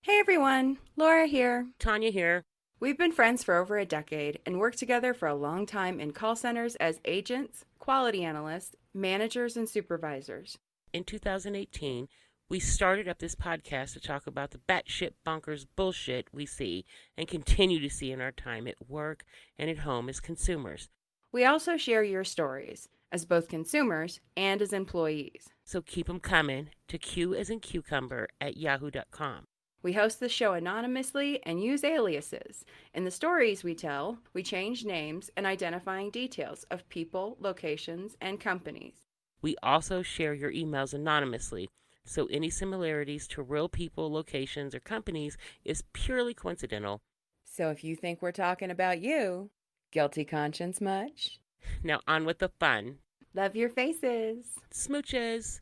Hey everyone, Laura here. Tanya here. We've been friends for over a decade and worked together for a long time in call centers as agents, quality analysts, managers, and supervisors. In 2018, we started up this podcast to talk about the batshit bonkers bullshit we see and continue to see in our time at work and at home as consumers. We also share your stories as both consumers and as employees. So keep them coming to qasincucumber@yahoo.com. We host the show anonymously and use aliases. In the stories we tell, we change names and identifying details of people, locations, and companies. We also share your emails anonymously, so any similarities to real people, locations, or companies is purely coincidental. So if you think we're talking about you, guilty conscience much? Now on with the fun. Love your faces. Smooches.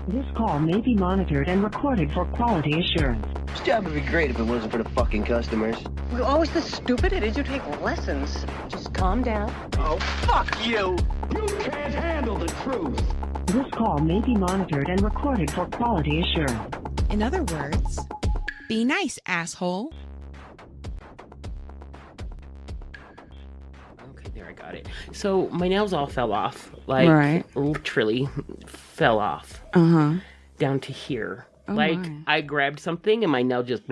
This call may be monitored and recorded for quality assurance. This job would be great if it wasn't for the fucking customers. We're always this stupid. It is you take lessons. Just calm down. Oh, fuck you! You can't handle the truth. This call may be monitored and recorded for quality assurance. In other words, be nice, asshole. Okay, there, I got it. So my nails all fell off. Like, Right. literally fell off. Uh-huh. Down to here. Oh like, my. I grabbed something and my nail just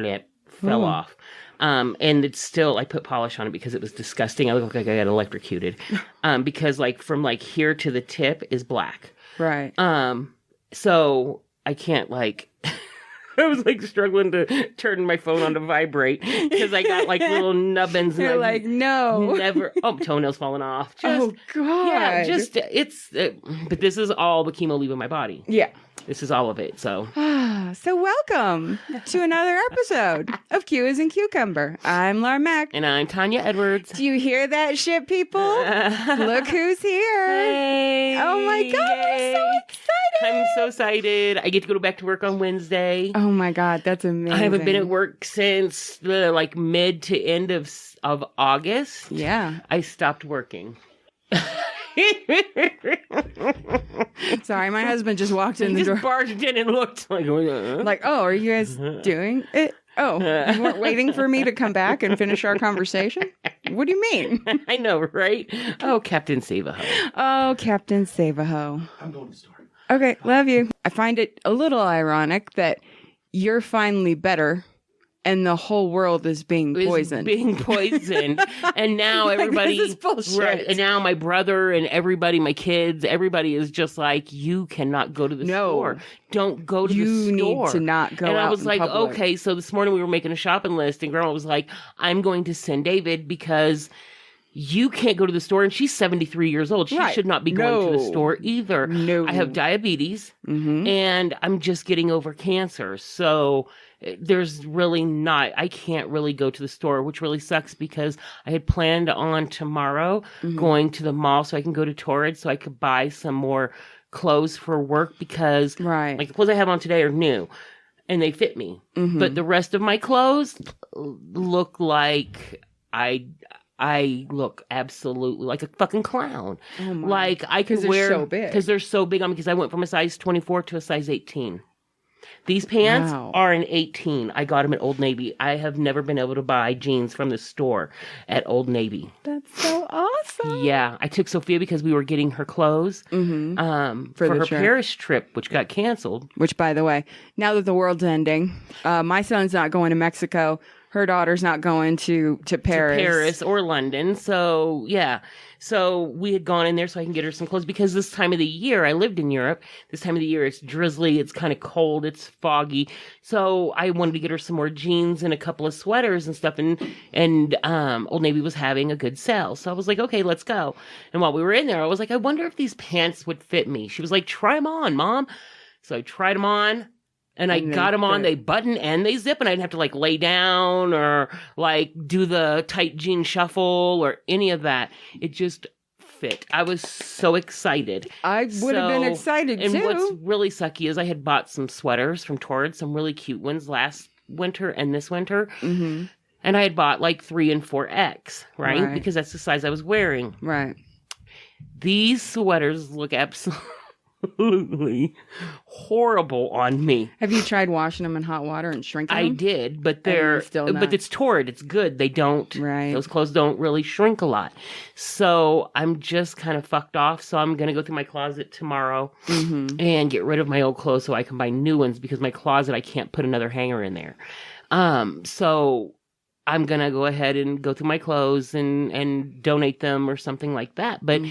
fell off. And it's still, I put polish on it because it was disgusting. I look like I got electrocuted. Because, like, from, like, here to the tip is black. Right. So I can't, like... I was like struggling to turn my phone on to vibrate because I got like little nubbins. You're and like, no. never. Oh, toenails falling off. Oh, God. Yeah, just it's. But this is all the chemo leaving my body. Yeah. This is all of it. So So welcome to another episode of Q as in Cucumber. I'm Lara Mac. and I'm Tanya Edwards. Do you hear that shit, people? Look who's here. Hey! Oh my God, we're so excited. I'm so excited. I get to go back to work on Wednesday. Oh my God, that's amazing. I haven't been at work since the like mid to end of August. Yeah. I stopped working. Sorry, my husband just walked in He the just door. barged in and looked like, Like, oh, are you guys doing it? Oh, you weren't waiting for me to come back and finish our conversation? What do you mean? I know, right? Oh, Captain Save-A-Ho. Oh, Captain Save-A-Ho. I'm going to the store. Okay, love you. I find it a little ironic that you're finally better and the whole world is being poisoned. Being poisoned. And now everybody... This is bullshit. Right, and now my brother and everybody, my kids, everybody is just like, you cannot go to the store. Don't go to the store. You need to not go and out I was in like, public. okay. So this morning we were making a shopping list and Grandma was like, I'm going to send David because... You can't go to the store, and she's 73 years old. She Right. should not be going to the No. store either. No. I have diabetes, Mhm. and I'm just getting over cancer. So there's really not, I can't really go to the store, which really sucks because I had planned on tomorrow going to the mall so I can go to Torrid so I could buy some more clothes for work because Right. like the clothes I have on today are new. And they fit me. Mhm. But the rest of my clothes look like I look absolutely like a fucking clown. Oh my. Like I could 'Cause they're wear so big. because they're so big on me because I went from a size 24 to a size 18. These pants Wow. are an 18. I got them at Old Navy. I have never been able to buy jeans from the store at Old Navy. That's so awesome. Yeah, I took Sophia because we were getting her clothes Mm-hmm. for the her trip. Paris trip, which got canceled. Which, by the way, now that the world's ending, my son's not going to Mexico. Her daughter's not going to Paris. To Paris or London. So, yeah. So we had gone in there so I can get her some clothes because this time of the year, I lived in Europe. This time of the year, it's drizzly, it's kind of cold, it's foggy. So I wanted to get her some more jeans and a couple of sweaters and stuff. And Old Navy was having a good sale. So I was like, okay, let's go. And while we were in there, I was like, I wonder if these pants would fit me. She was like, try them on, Mom. So I tried them on. And I And they got them on, fit. they button and they zip, and I didn't have to like lay down or like do the tight jean shuffle or any of that. It just fit. I was so excited. I would have been So- excited And too. what's really sucky is I had bought some sweaters from Torrid, some really cute ones last winter and this winter. Mm-hmm. And I had bought like 3 and 4X, right? Right. Because that's the size I was wearing. Right. These sweaters look absolutely absolutely horrible on me. Have you tried washing them in hot water and shrinking them? I did, but they're still not. but it's torrid. It's good. They don't, Right. those clothes don't really shrink a lot. So I'm just kind of fucked off. So I'm going to go through my closet tomorrow and get rid of my old clothes so I can buy new ones because my closet, I can't put another hanger in there. So I'm going to go ahead and go through my clothes and donate them or something like that. But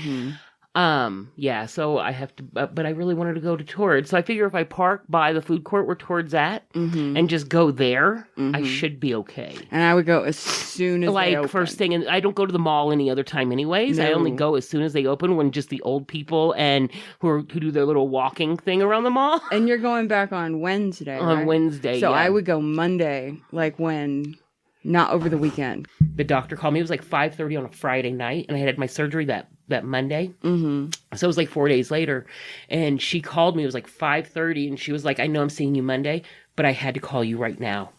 yeah, so I have to, but I really wanted to go to Torrid. So I figure if I park by the food court where Torrid's at and just go there, I should be okay. And I would go as soon as they Like open. first thing, and I don't go to the mall any other time anyways. I only No. go as soon as they open when just the old people and who do their little walking thing around the mall. And you're going back on Wednesday, On right? Wednesday, So yeah. I would go Monday, like when, not over the weekend. The doctor called me. It was like 5:30 on a Friday night, and I had my surgery that Monday. So it was like 4 days later, and she called me. It was like 5:30, and she was like, "I know I'm seeing you Monday, but I had to call you right now.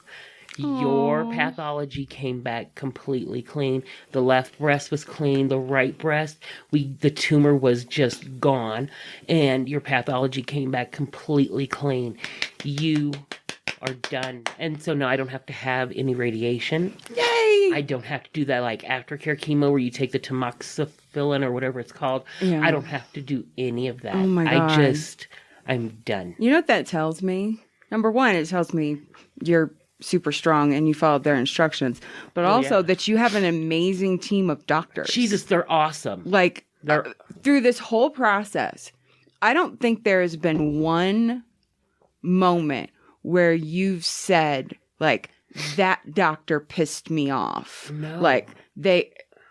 Your pathology came back completely clean. The left breast was clean. The right breast, the tumor was just gone, and your pathology came back completely clean. You are done. And so now I don't have to have any radiation. Yay! I don't have to do that like aftercare chemo where you take the tamoxifen or whatever it's called. Yeah. I don't have to do any of that. Oh my God. I'm done. You know what that tells me? Number one, it tells me you're super strong and you followed their instructions, but also that you have an amazing team of doctors. Jesus, they're awesome. Like, through this whole process, I don't think there has been one moment where you've said, like, that doctor pissed me off. No. Like,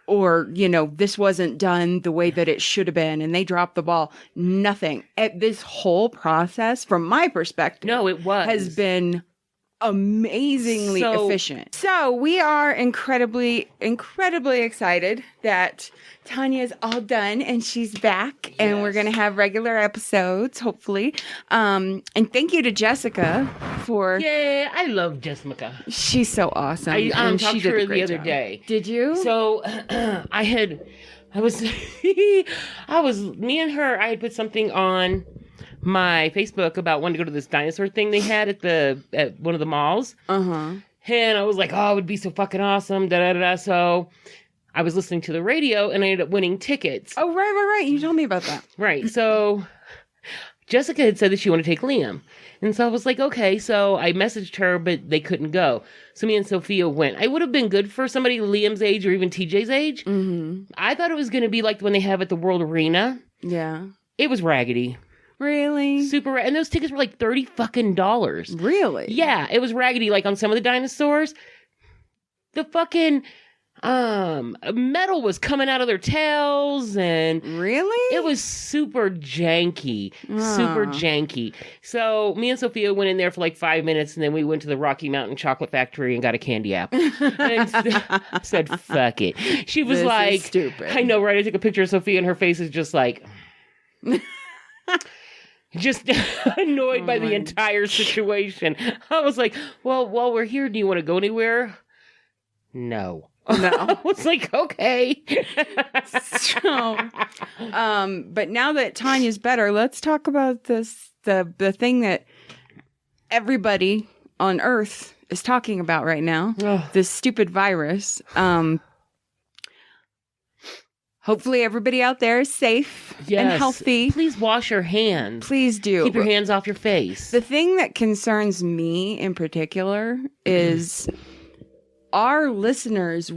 or, this wasn't done the way that it should have been and they dropped the ball. Nothing. This whole process, from my perspective, No, it was. has been amazingly efficient. So we are incredibly, incredibly excited that Tanya's all done and she's back and we're going to have regular episodes, hopefully. And thank you to Jessica for... Yeah, I love Jessica. She's so awesome. I and talked to her the other day. Did you? So I was me and her, I had put something on my Facebook about wanting to go to this dinosaur thing they had at one of the malls. And I was like, oh, it would be so fucking awesome. So I was listening to the radio and I ended up winning tickets. Oh, right. You told me about that. Right. So Jessica had said that she wanted to take Liam. And so I was like, okay. So I messaged her, but they couldn't go. So me and Sophia went. I would have been good for somebody Liam's age or even TJ's age. I thought it was going to be like when they have at the World Arena. Yeah. It was raggedy. Really? Super. And those tickets were like $30 fucking. Really? Yeah. It was raggedy. Like on some of the dinosaurs, the fucking metal was coming out of their tails and really it was super janky. Super janky. So me and Sophia went in there for like 5 minutes and then we went to the Rocky Mountain Chocolate Factory and got a candy apple and said fuck it. She was This like, is stupid. I know, right? I took a picture of Sophia and her face is just like just annoyed by the entire situation. I was like, well, while we're here, do you want to go anywhere? No. I was like, okay. So, but now that Tanya's better, let's talk about this, the thing that everybody on Earth is talking about right now, this stupid virus. Hopefully everybody out there is safe and healthy. Please wash your hands. Please do. Keep your hands off your face. The thing that concerns me in particular is our listeners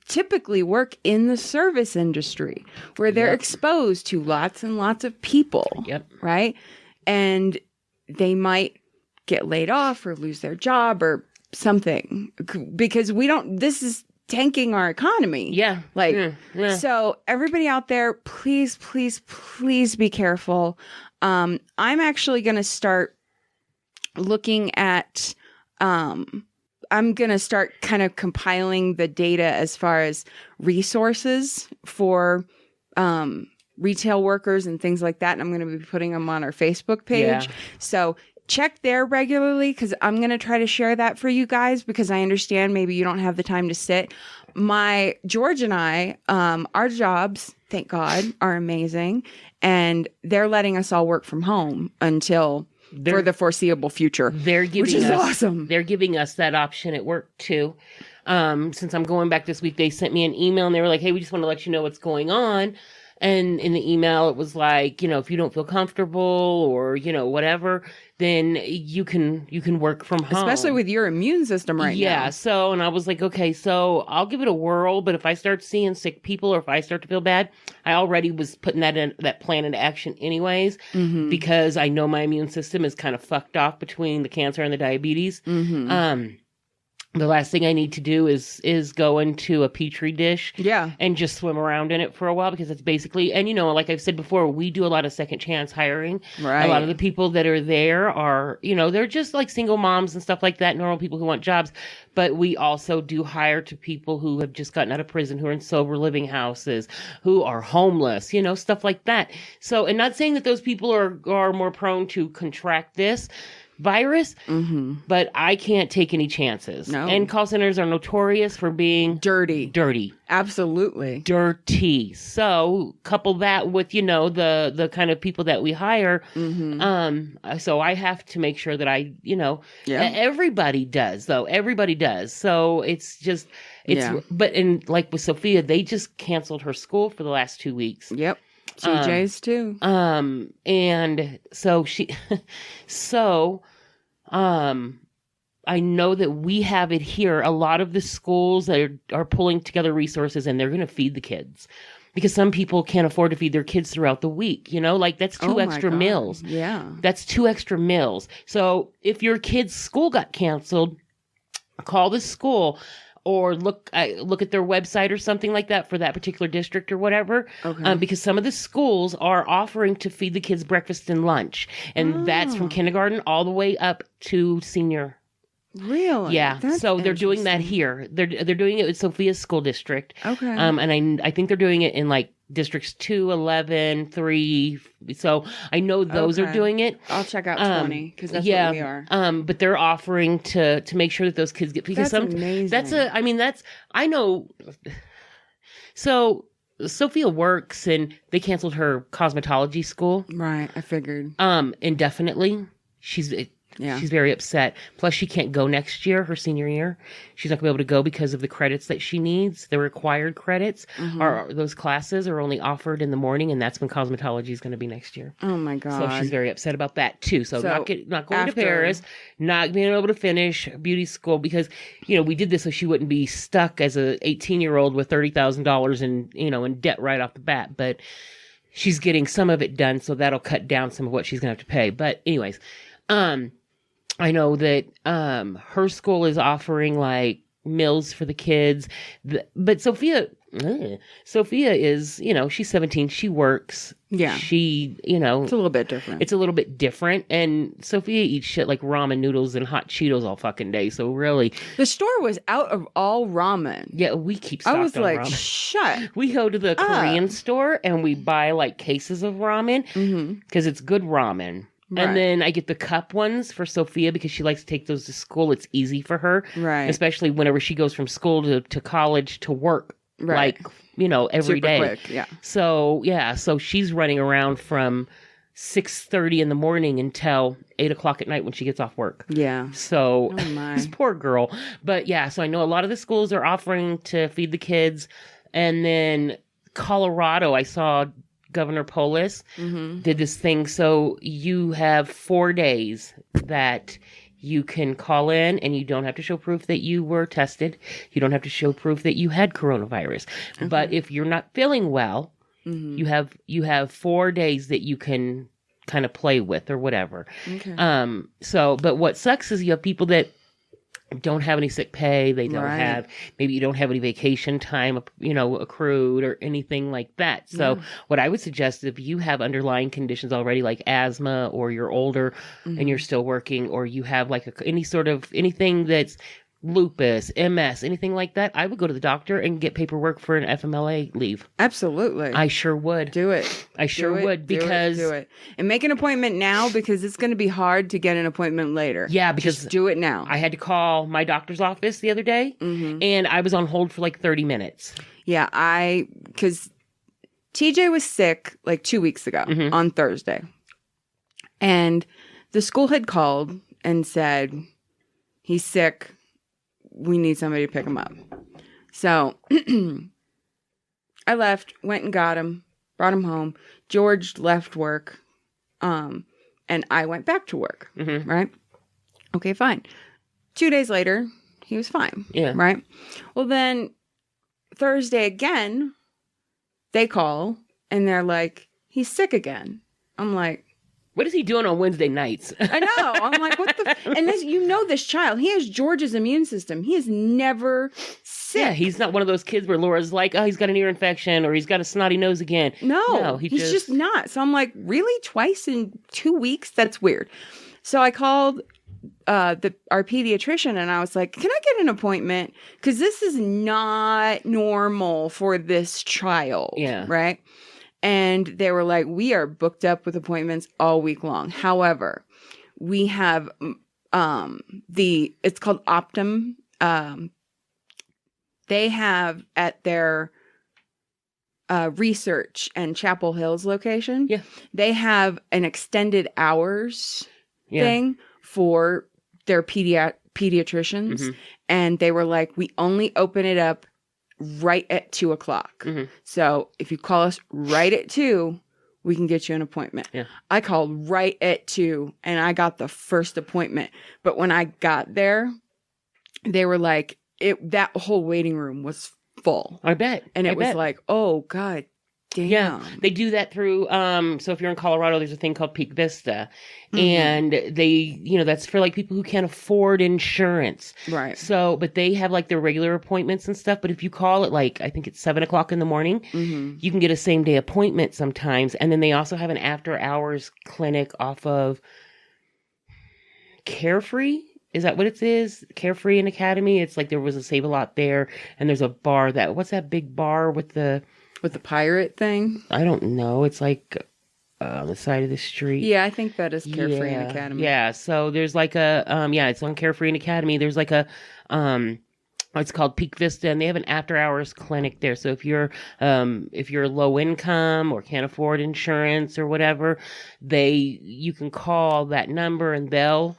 typically work in the service industry where they're exposed to lots and lots of people. Right? And they might get laid off or lose their job or something because this is tanking our economy. So everybody out there, please, please, please be careful. I'm actually going to start looking at, I'm going to start kind of compiling the data as far as resources for retail workers and things like that. And I'm going to be putting them on our Facebook page. So check there regularly, because I'm going to try to share that for you guys, because I understand maybe you don't have the time to sit. George and I, our jobs, thank God, are amazing. And they're letting us all work from home for the foreseeable future. Which is awesome. They're giving us that option at work too. Since I'm going back this week, they sent me an email and they were like, hey, we just want to let you know what's going on. And in the email, it was like, if you don't feel comfortable or, whatever, then you can work from home. Especially with your immune system right now. Yeah. So, and I was like, okay, so I'll give it a whirl. But if I start seeing sick people or if I start to feel bad, I already was putting that plan into action anyways, because I know my immune system is kind of fucked off between the cancer and the diabetes. The last thing I need to do is go into a petri dish, and just swim around in it for a while, because it's basically, and like I've said before, we do a lot of second chance hiring. Right. A lot of the people that are there are, they're just like single moms and stuff like that, normal people who want jobs. But we also do hire to people who have just gotten out of prison, who are in sober living houses, who are homeless, stuff like that. So, and not saying that those people are more prone to contract this virus, but I can't take any chances. No. And call centers are notorious for being dirty. Absolutely. Dirty. So couple that with, the kind of people that we hire. So I have to make sure that I, everybody does though. Everybody does. So it's just, but like with Sophia, they just canceled her school for the last 2 weeks. Yep. CJ's too. And so I know that we have it here. A lot of the schools that are pulling together resources, and they're going to feed the kids, because some people can't afford to feed their kids throughout the week. Like that's two extra meals. Yeah. That's 2 extra meals. So if your kid's school got canceled, call the school. Or look at their website or something like that for that particular district or whatever. Okay. Because some of the schools are offering to feed the kids breakfast and lunch. And that's from kindergarten all the way up to senior. Really? Yeah. That's so they're doing that here. They're doing it with Sophia's school district. Okay. And I think they're doing it in like districts 2, 11, 3. So I know those are doing it. I'll check out 20 because that's what we are. But they're offering to make sure that those kids get, because that's amazing. I know. So Sophia works and they canceled her cosmetology school. Right. I figured. Indefinitely. She's very upset. Plus, she can't go next year, her senior year. She's not going to be able to go because of the credits that she needs. The required credits those classes are only offered in the morning, and that's when cosmetology is going to be next year. Oh my God! So she's very upset about that too. So not going to Paris, not being able to finish beauty school, because we did this so she wouldn't be stuck as a 18-year-old with $30,000 in debt right off the bat. But she's getting some of it done, so that'll cut down some of what she's going to have to pay. But anyways. I know that her school is offering like meals for the kids, but Sophia is, she's 17. She works. Yeah. She, it's a little bit different. It's a little bit different. And Sophia eats shit like ramen noodles and hot Cheetos all fucking day. So really. The store was out of all ramen. Yeah, we keep stocked I was on like, ramen. shut. We go to the Korean store and we buy like cases of ramen because it's good ramen. Right. And then I get the cup ones for Sophia because she likes to take those to school. It's easy for her. Right. Especially whenever she goes from school to college to work. Right. Like, every Super day. Quick, yeah. So, so she's running around from 6:30 in the morning until 8 o'clock at night when she gets off work. Yeah. So, oh my. This poor girl. But so I know a lot of the schools are offering to feed the kids. And then Colorado, I saw Governor Polis did this thing. So you have 4 days that you can call in and you don't have to show proof that you were tested. You don't have to show proof that you had coronavirus. Okay. But if you're not feeling well, you have 4 days that you can kind of play with or whatever. Okay. But what sucks is you have people that don't have any sick pay. They don't have, maybe you don't have any vacation time, accrued or anything like that. So what I would suggest, if you have underlying conditions already, like asthma, or you're older and you're still working, or you have like anything that's lupus, MS, anything like that, I would go to the doctor and get paperwork for an FMLA leave. Absolutely. I sure would. Do it. I sure would because do it. And make an appointment now because it's going to be hard to get an appointment later. Yeah, because just do it now. I had to call my doctor's office the other day and I was on hold for like 30 minutes. Yeah, because TJ was sick like 2 weeks ago on Thursday. And the school had called and said, he's sick. We need somebody to pick him up. So I left, went and got him, brought him home. George left work. And I went back to work. Right? Okay, fine. 2 days later, he was fine. Yeah. Right? Well, then Thursday again, they call and they're like, he's sick again. I'm like, what is he doing on Wednesday nights? I know. I'm like, what the? And this, this child, he has George's immune system. He is never sick. Yeah, he's not one of those kids where Laura's like, oh, he's got an ear infection or he's got a snotty nose again. No, he's just not. So I'm like, really? Twice in 2 weeks? That's weird. So I called our pediatrician and I was like, can I get an appointment? Because this is not normal for this child. Yeah. Right? And they were like, we are booked up with appointments all week long. However, we have it's called Optum. They have at their Research and Chapel Hills location, they have an extended hours thing for their pediatricians. And they were like, we only open it up right at 2:00. So if you call us right at 2, we can get you an appointment. I called right at 2 and I got the first appointment. But when I got there, they were like, that whole waiting room was full. I bet. And it was like, oh God damn. Yeah, they do that through, so if you're in Colorado, there's a thing called Peak Vista. And they, that's for like people who can't afford insurance. Right. So, but they have like their regular appointments and stuff. But if you call it like, I think it's 7:00 in the morning, you can get a same day appointment sometimes. And then they also have an after hours clinic off of Carefree. Is that what it is? Carefree and Academy. It's like there was a Save-A-Lot there. And there's a bar what's that big bar with the pirate thing? I don't know. It's like on the side of the street. Yeah, I think that is Carefree and Academy. Yeah, so there's like a it's on Carefree and Academy. There's like a it's called Peak Vista, and they have an after hours clinic there. So if you're low income or can't afford insurance or whatever, you can call that number and they'll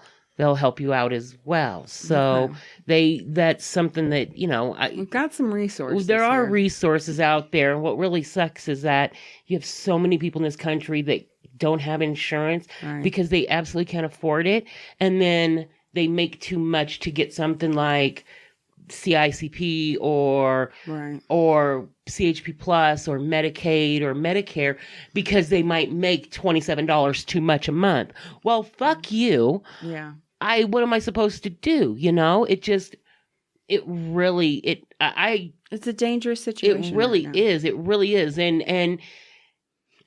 help you out as well. So that's something that, we've got some resources. There are resources out there. What really sucks is that you have so many people in this country that don't have insurance because they absolutely can't afford it. And then they make too much to get something like CICP or CHP Plus or Medicaid or Medicare because they might make $27 too much a month. Well, fuck you. Yeah. What am I supposed to do? It's a dangerous situation. It really is. It really is. And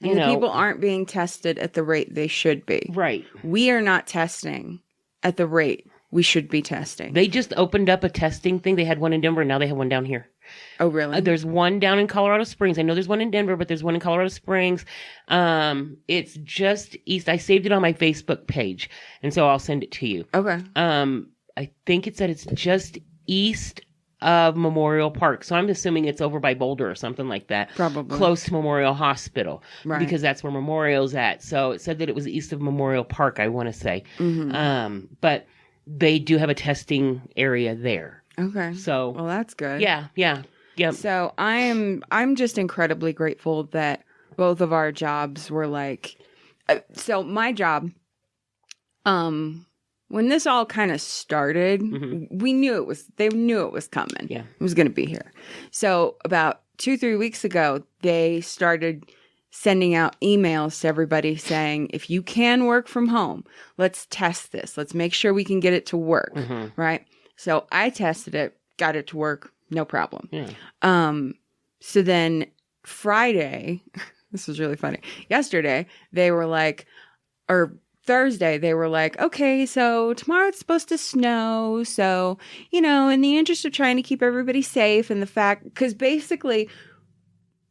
people aren't being tested at the rate they should be. Right. We are not testing at the rate we should be testing. They just opened up a testing thing. They had one in Denver. Now they have one down here. Oh, really? There's one down in Colorado Springs. I know there's one in Denver, but there's one in Colorado Springs. It's just east. I saved it on my Facebook page, and so I'll send it to you. Okay. I think it said it's just east of Memorial Park. So I'm assuming it's over by Boulder or something like that. Probably. Close to Memorial Hospital. Right. Because that's where Memorial's at. So it said that it was east of Memorial Park, I want to say. But they do have a testing area there. Okay. So, well, that's good. Yeah. So I'm just incredibly grateful that both of our jobs were like, so my job, when this all kind of started, they knew it was coming. Yeah. It was going to be here. So about 2-3 weeks ago, they started sending out emails to everybody saying, if you can work from home, let's test this. Let's make sure we can get it to work. Right. So I tested it, got it to work, no problem. Yeah. So then Friday, this was really funny. Yesterday, they were like, or Thursday, they were like, okay, so tomorrow it's supposed to snow. So, in the interest of trying to keep everybody safe and the fact, because basically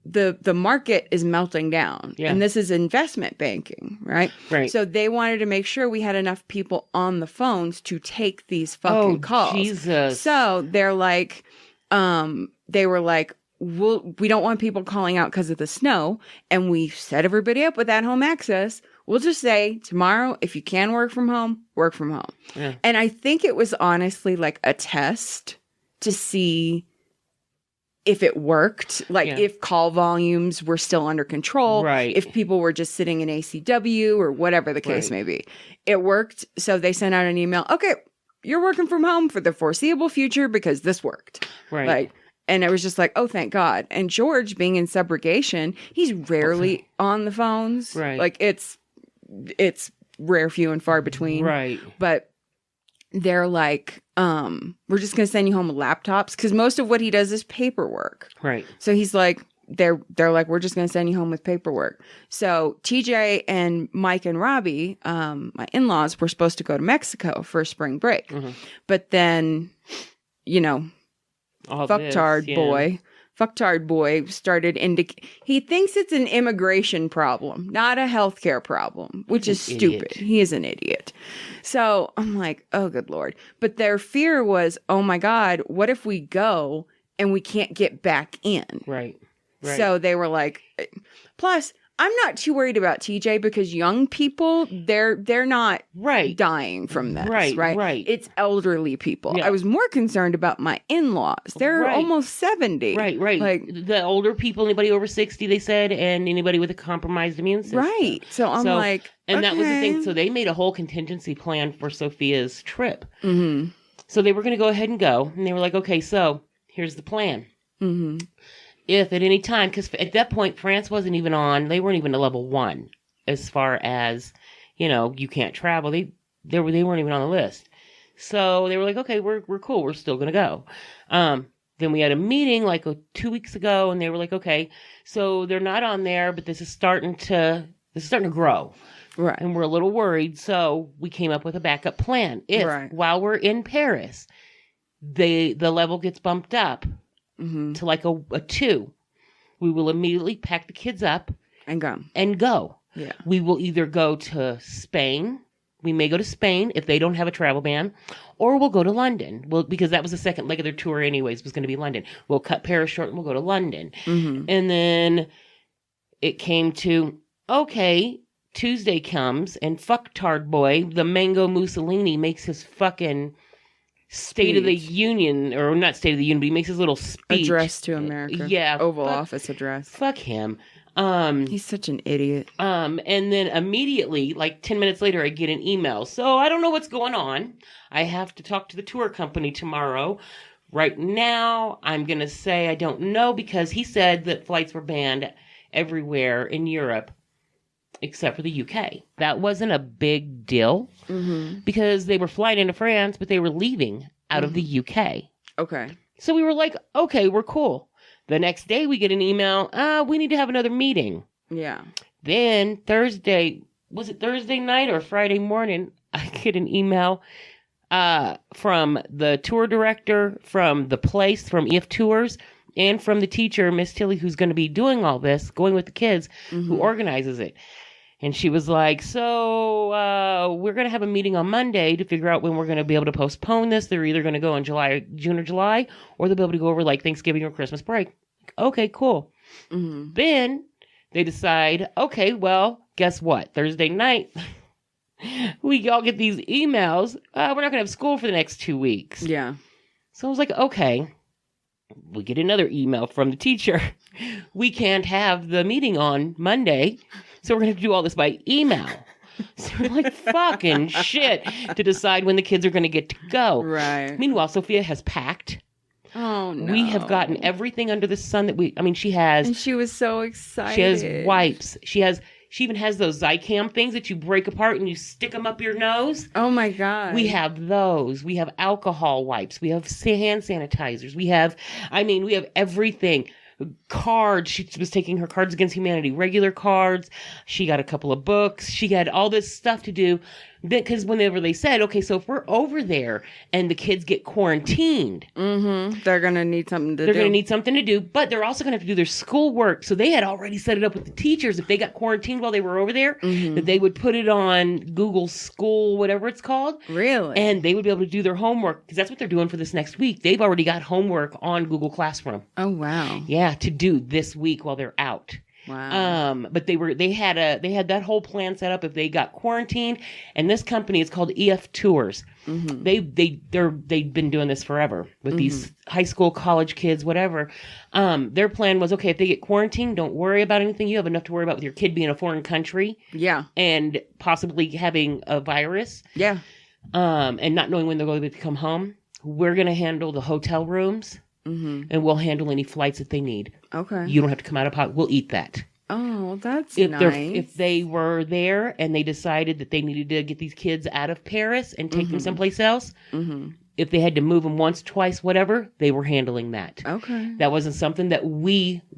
the market is melting down. Yeah. And this is investment banking, right? Right. So they wanted to make sure we had enough people on the phones to take these fucking calls. Jesus. So they're like, they were like, we don't want people calling out because of the snow. And we set everybody up with at-home access. We'll just say tomorrow, if you can work from home, work from home. Yeah. And I think it was honestly like a test to see if it worked, like if call volumes were still under control, Right. if people were just sitting in ACW or whatever the case may be. It worked. So they sent out an email. Okay, you're working from home for the foreseeable future because this worked. Right. Like, and it was just like, oh, thank God. And George, being in subrogation, he's rarely on the phones. Right. Like it's rare, few and far between. Right. But they're like, we're just going to send you home with laptops because most of what he does is paperwork. Right. So he's like, they're like, we're just going to send you home with paperwork. So TJ and Mike and Robbie, my in-laws, were supposed to go to Mexico for spring break. Mm-hmm. But then, All fucktard this, boy started he thinks it's an immigration problem, not a healthcare problem, which is stupid. Idiot. He is an idiot. So I'm like, oh, good Lord. But their fear was, oh my God, what if we go and we can't get back in? Right. Right. So they were like, plus, I'm not too worried about TJ because young people, they're not Right. dying from this, Right, right. It's elderly people. Yeah. I was more concerned about my in-laws. They're Right. almost 70. Right, right. Like, the older people, anybody over 60, they said, and anybody with a compromised immune system. right. So I'm like, and that was the thing. okay. So they made a whole contingency plan for Sophia's trip. Mm-hmm. So they were going to go ahead and go. And they were like, okay, so here's the plan. Mm-hmm. If at any time, because at that point, France wasn't even on, they weren't even a level 1 as far as, you can't travel. They weren't even on the list. So they were like, okay, we're cool. We're still going to go. Then we had a meeting like 2 weeks ago and they were like, okay, so they're not on there, but this is starting to grow. Right. And we're a little worried. So we came up with a backup plan. If while we're in Paris, the level gets bumped up to like a 2, we will immediately pack the kids up And go. Yeah. We will either go to Spain. We may go to Spain if they don't have a travel ban, or we'll go to London. Well, because that was the second leg of their tour anyways, was going to be London. We'll cut Paris short and we'll go to London. Mm-hmm. And then it came to, okay, Tuesday comes and fucktard boy, the Mango Mussolini, makes his fucking State of the Union, or not State of the Union, but he makes his little speech. Address to America. Yeah. Oval Office address. Fuck him. He's such an idiot. And then immediately, like 10 minutes later, I get an email. So I don't know what's going on. I have to talk to the tour company tomorrow. Right now, I'm going to say I don't know because he said that flights were banned everywhere in Europe except for the UK. That wasn't a big deal because they were flying into France, but they were leaving out of the UK. Okay. So we were like, okay, we're cool. The next day we get an email, we need to have another meeting. Yeah. Then Thursday, was it Thursday night or Friday morning? I get an email from the tour director, from the place, from EF Tours, and from the teacher, Miss Tilly, who's going to be doing all this, going with the kids, who organizes it. And she was like, so we're going to have a meeting on Monday to figure out when we're going to be able to postpone this. They're either going to go in June or July, or they'll be able to go over like Thanksgiving or Christmas break. Okay, cool. Then they decide, okay, well, guess what? Thursday night, we all get these emails. We're not going to have school for the next 2 weeks. Yeah. So I was like, okay. We get another email from the teacher. We can't have the meeting on Monday, so we're going to have to do all this by email. So we're like, fucking shit, to decide when the kids are going to get to go. Right. Meanwhile, Sophia has packed. Oh, no. We have gotten everything under the sun that she has. And she was so excited. She has wipes. She even has those Zicam things that you break apart and you stick them up your nose. Oh my God. We have those. We have alcohol wipes. We have hand sanitizers. We have everything. cards. She was taking her Cards Against Humanity regular cards. She got a couple of books. She had all this stuff to do. Because whenever they said, okay, so if we're over there and the kids get quarantined, they're going to need something to do. They're going to need something to do, but they're also going to have to do their schoolwork. So they had already set it up with the teachers. If they got quarantined while they were over there, that they would put it on Google School, whatever it's called. Really? And they would be able to do their homework because that's what they're doing for this next week. They've already got homework on Google Classroom. Oh, wow. Yeah, to do this week while they're out. Wow. But they had that whole plan set up if they got quarantined. And this company is called EF Tours. They've been doing this forever with these high school, college kids, whatever. Their plan was, okay, if they get quarantined, don't worry about anything. You have enough to worry about with your kid being in a foreign country. Yeah. And possibly having a virus. Yeah. And not knowing when they're going to come home. We're going to handle the hotel rooms. And we'll handle any flights that they need. Okay. You don't have to come out of pocket. We'll eat that. Oh, that's If nice. if they were there and they decided that they needed to get these kids out of Paris and take them someplace else, if they had to move them once, twice, whatever, they were handling that. Okay. That wasn't something that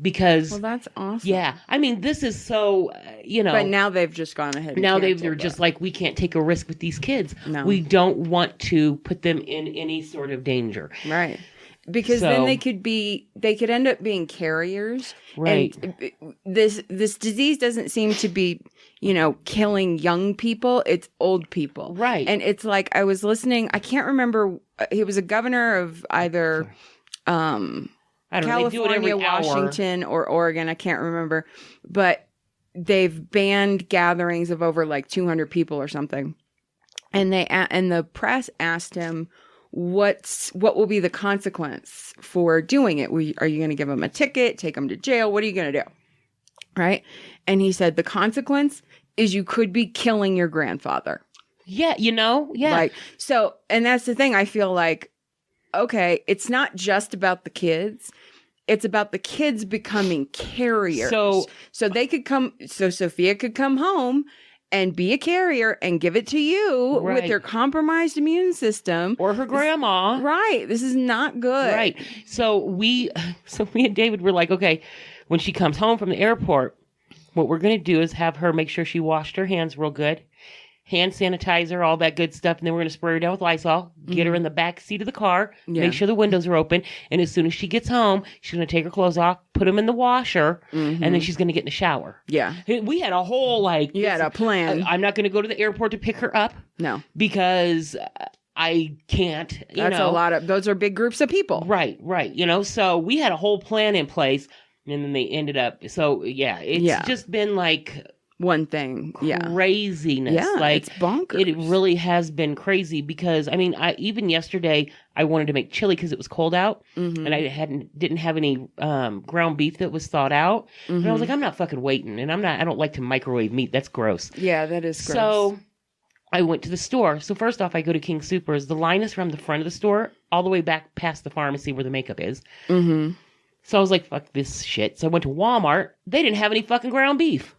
because Well, that's awesome. yeah, I mean, this is so But now they've just gone ahead. And now they're canceled just that. like, we can't take a risk with these kids. No. We don't want to put them in any sort of danger. Right. Because So- then they could end up being carriers. Right. And this disease doesn't seem to be, killing young people. It's old people. Right. And it's like, I was listening, I can't remember, he was a governor of either I don't know. They do it every California, hour. Washington, or Oregon. I can't remember. But they've banned gatherings of over like 200 people or something. And the press asked him, what will be the consequence for doing it? Are you going to give them a ticket, take them to jail? What are you going to do? Right. And he said, the consequence is you could be killing your grandfather. Yeah, yeah. Like, so, and that's the thing. I feel like, okay, it's not just about the kids. It's about the kids becoming carriers. So they could so Sophia could come home and be a carrier and give it to you Right. with their compromised immune system. Or her grandma. Right. This is not good. Right. So me and David were like, okay, when she comes home from the airport, what we're going to do is have her make sure she washed her hands real good, hand sanitizer, all that good stuff. And then we're going to spray her down with Lysol, get her in the back seat of the car, Yeah. make sure the windows are open. And as soon as she gets home, she's going to take her clothes off, put them in the washer, and then she's going to get in the shower. Yeah. We had a whole You had a plan. I'm not going to go to the airport to pick her up No. because I can't. That's a lot those are big groups of people. Right. So we had a whole plan in place, and then they ended up. So yeah, it's just been like One thing. Yeah. craziness. Yeah. Like It's bonkers. it really has been crazy because I mean, even yesterday I wanted to make chili because it was cold out, and I didn't have any ground beef that was thawed out, and I was like, I'm not fucking waiting, and I don't like to microwave meat. That's gross. Yeah, that is gross. So I went to the store. So first off, I go to King Soopers. The line is from the front of the store all the way back past the pharmacy where the makeup is. So I was like, fuck this shit. So I went to Walmart. They didn't have any fucking ground beef.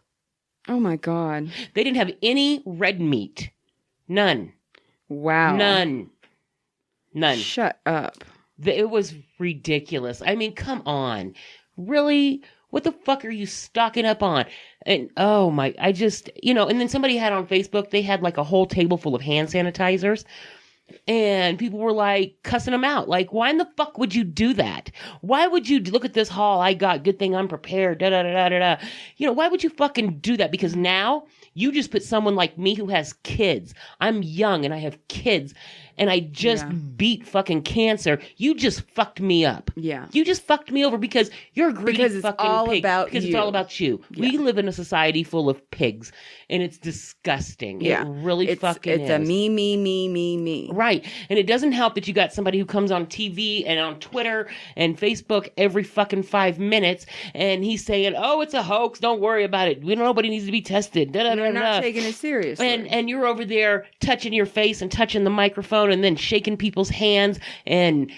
Oh my God. They didn't have any red meat. None. Wow. None. Shut up. It was ridiculous. I mean, come on. Really? What the fuck are you stocking up on? And oh my, I just, and then somebody had on Facebook, they had like a whole table full of hand sanitizers. And people were like cussing them out. Like, why in the fuck would you do that? Why would you look at this haul I got? Good thing I'm prepared. Da da da da da. Why would you fucking do that? Because now you just put someone like me who has kids. I'm young and I have kids. And I just beat fucking cancer. You just fucked me up. Yeah. You just fucked me over because you're a greedy Because it's fucking all pig. about because you. it's all about you. Yeah. We live in a society full of pigs. And it's disgusting. Yeah. It really fucking is. It's a me. Right. And it doesn't help that you got somebody who comes on TV and on Twitter and Facebook every fucking 5 minutes and he's saying, oh, it's a hoax. Don't worry about it. Nobody needs to be tested. Da, da, da, They're da. not taking it seriously. And you're over there touching your face and touching the microphone and then shaking people's hands and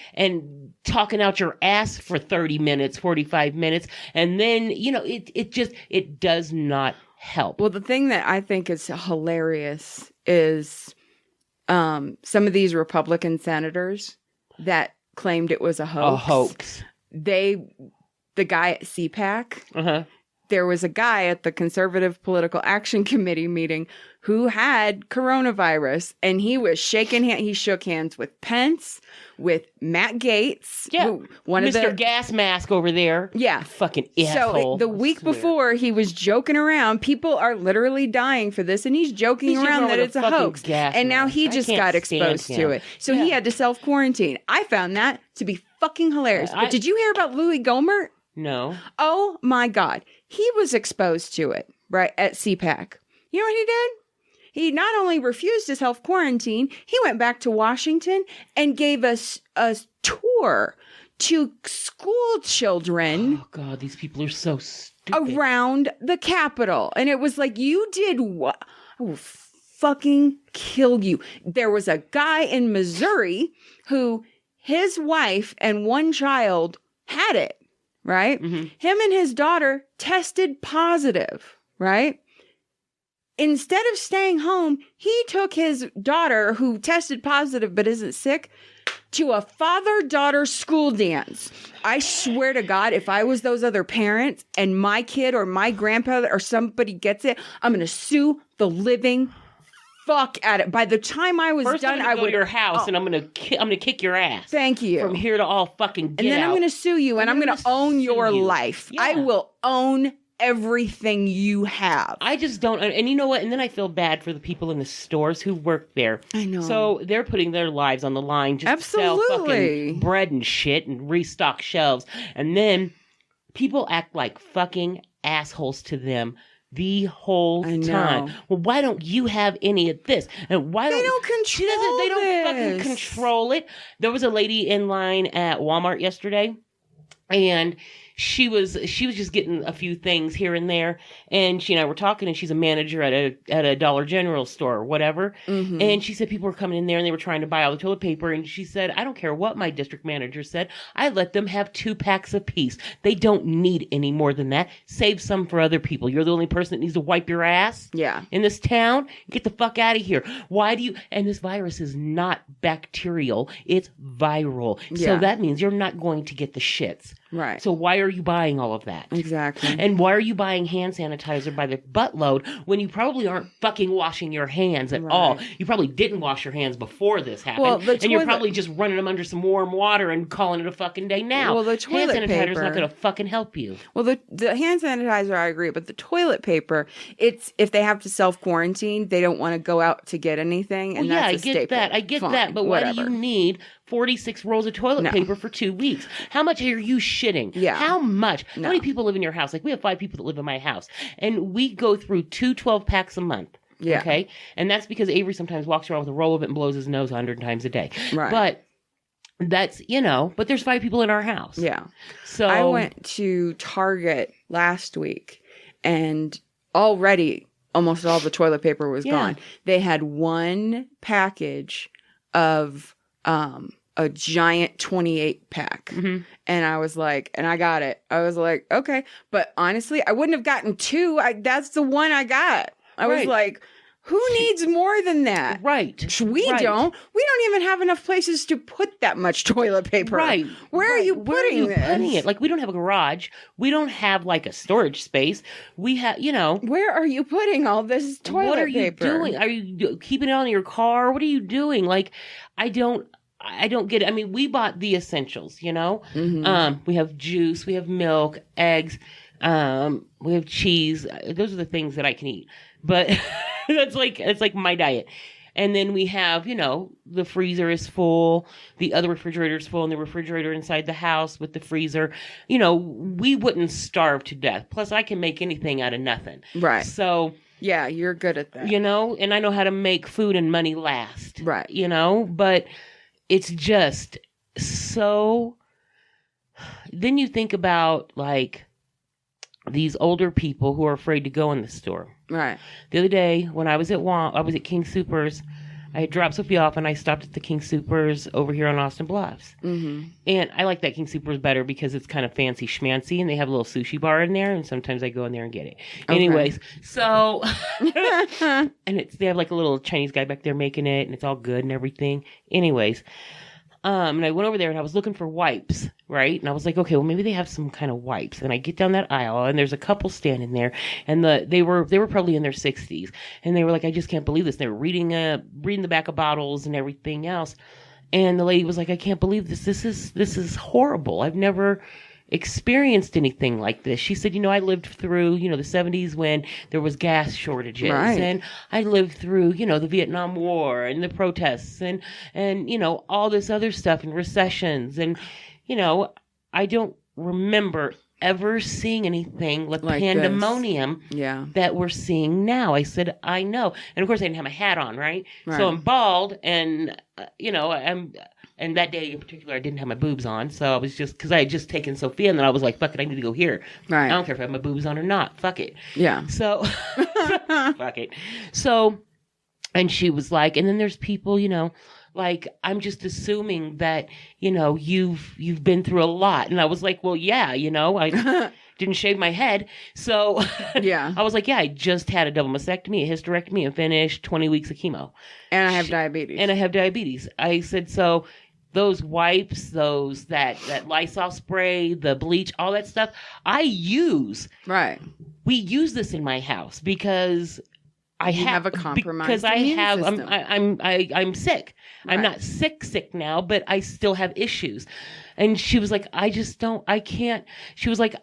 talking out your ass for 30 minutes, 45 minutes. And then, it does not help. Well, the thing that I think is hilarious is some of these Republican senators that claimed it was a hoax. A hoax. They the guy at CPAC. Uh-huh. There was a guy at the Conservative Political Action Committee meeting who had coronavirus, and he was shaking hands. He shook hands with Pence, with Matt Gaetz. Yeah. One Mr. of the Gas Mask over there. Yeah. Fucking So asshole. the week before, he was joking around. People are literally dying for this, and he's joking He's around joking that with it's a a fucking hoax. gas And now mask. he I just can't got stand exposed to him. it. So he Yeah. had to self-quarantine. I found that to be fucking hilarious. I- But did you hear about Louis Gohmert? No. Oh my God. He was exposed to it, right, at CPAC. You know what he did? He not only refused to self-quarantine, he went back to Washington and gave us a tour to school children Oh, God, these people are so stupid. around the Capitol. And it was like, you did what? I will fucking kill you. There was a guy in Missouri who his wife and one child had it, right? Mhm. Him and his daughter tested positive, right? Instead of staying home, he took his daughter, who tested positive but isn't sick, to a father-daughter school dance. I swear to God, if I was those other parents and my kid or my grandfather or somebody gets it, I'm going to sue the living fuck at it. By the time I was First, done, I'm I gonna go would to your house and I'm gonna kick your ass. Thank you. From here to all fucking get and then I'm out. going to sue you, and I'm going to own sue your you. life. Yeah. I will own everything you have. I just don't, and you know what? And then I feel bad for the people in the stores who work there. I know. So they're putting their lives on the line just to sell Absolutely. fucking bread and shit and restock shelves. And then people act like fucking assholes to them the whole I know. time. Well, why don't you have any of this? And why They don't don't control They don't fucking this. control it. There was a lady in line at Walmart yesterday, and she was just getting a few things here and there, and she and I were talking, and she's a manager at a Dollar General store or whatever, Mhm. and she said people were coming in there and they were trying to buy all the toilet paper, and she said, I don't care what my district manager said, I let them have 2 packs apiece. They don't need any more than that. Save some for other people. You're the only person that needs to wipe your ass Yeah. in this town. Get the fuck out of here. Why do you? And this virus is not bacterial, it's viral. Yeah. So that means you're not going to get the shits. Right. So why are you buying all of that? Exactly. And why are you buying hand sanitizer by the buttload when you probably aren't fucking washing your hands at all? You probably didn't wash your hands before this happened. Well, the and you're toilet- probably just running them under some warm water and calling it a fucking day now. Well, the toilet hand sanitizer's paper- not going to fucking help you. Well, the hand sanitizer, I agree, but the toilet paper, it's if they have to self-quarantine, they don't want to go out to get anything, and Well, yeah, I that's a get staple. that. I get Fine, that. But why do whatever. you need 46 rolls of toilet No. paper for 2 weeks? How much are you shitting? Yeah. How much? No. How many people live in your house? Like, we have 5 people that live in my house, and we go through 2 12-packs a month. Yeah. Okay? And that's because Avery sometimes walks around with a roll of it and blows his nose 100 times a day. Right. But that's, but there's 5 people in our house. Yeah. So I went to Target last week, and already almost all the toilet paper was Yeah. gone. They had one package of a giant 28 pack. Mhm. And I was like, and I got it. I was like, okay. But honestly, I wouldn't have gotten 2. That's the one I got. I was Right. like, who needs more than that? Right. We Right. don't. We don't even have enough places to put that much toilet paper. Right. Where are Right. you Where are putting you this? putting it? Like, we don't have a garage. We don't have like a storage space. We have, Where are you putting all this toilet what are you paper? doing? Are you keeping it on your car? What are you doing? Like, I don't get it. I mean, we bought the essentials, Mhm. we have juice, we have milk, eggs, we have cheese. Those are the things that I can eat. But it's like my diet. And then we have, the freezer is full, the other refrigerator is full, and the refrigerator inside the house with the freezer. We wouldn't starve to death. Plus, I can make anything out of nothing. Right. So, Yeah, you're good at that. and I know how to make food and money last. Right. But it's just so. Then you think about, like, these older people who are afraid to go in the store. Right. The other day when I was at King Soopers, I had dropped Sophie off and I stopped at the King Soopers over here on Austin Bluffs. Mm-hmm. And I like that King Soopers better because it's kind of fancy schmancy and they have a little sushi bar in there, and sometimes I go in there and get it. Okay. Anyways, so and they have like a little Chinese guy back there making it, and it's all good and everything. Anyways, and I went over there and I was looking for wipes, right? And I was like, okay, well, maybe they have some kind of wipes. And I get down that aisle, and there's a couple standing there, and they were probably in their 60s, and they were like, I just can't believe this. They were reading the back of bottles and everything else, and the lady was like, I can't believe this. This is horrible. I've never experienced anything like this. She said, I lived through, the 70s when there was gas shortages, Right. and I lived through, the Vietnam War and the protests and all this other stuff and recessions. And, I don't remember ever seeing anything like Like pandemonium Yeah. that we're seeing now. I said, I know. And of course I didn't have my hat on, right? Right. So I'm bald, and, and that day in particular, I didn't have my boobs on. So I was because I had just taken Sophia, and then I was like, fuck it, I need to go here. Right. I don't care if I have my boobs on or not. Fuck it. Yeah. So, fuck it. So, and she was like, and then there's people, like, I'm just assuming that, you've been through a lot. And I was like, well, yeah, I didn't shave my head. So Yeah. I was like, yeah, I just had a double mastectomy, a hysterectomy, and finished 20 weeks of chemo. And I have diabetes. And I have diabetes. I said, so those wipes, that Lysol spray, the bleach, all that stuff, Right. we use this in my house because I You have a compromised because I immune have system. I'm sick. I'm Right. not sick now, but I still have issues. And she was like, I can't. She was like,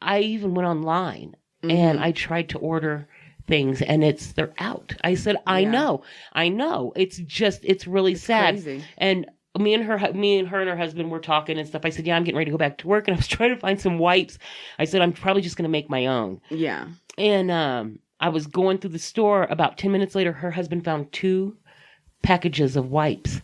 I even went online and I tried to order things and they're out. I said, I Yeah. know. It's really sad. Crazy. And me and her and her husband were talking and stuff. I said, yeah, I'm getting ready to go back to work. And I was trying to find some wipes. I said, I'm probably just going to make my own. Yeah. And I was going through the store. About 10 minutes later, her husband found 2 packages of wipes.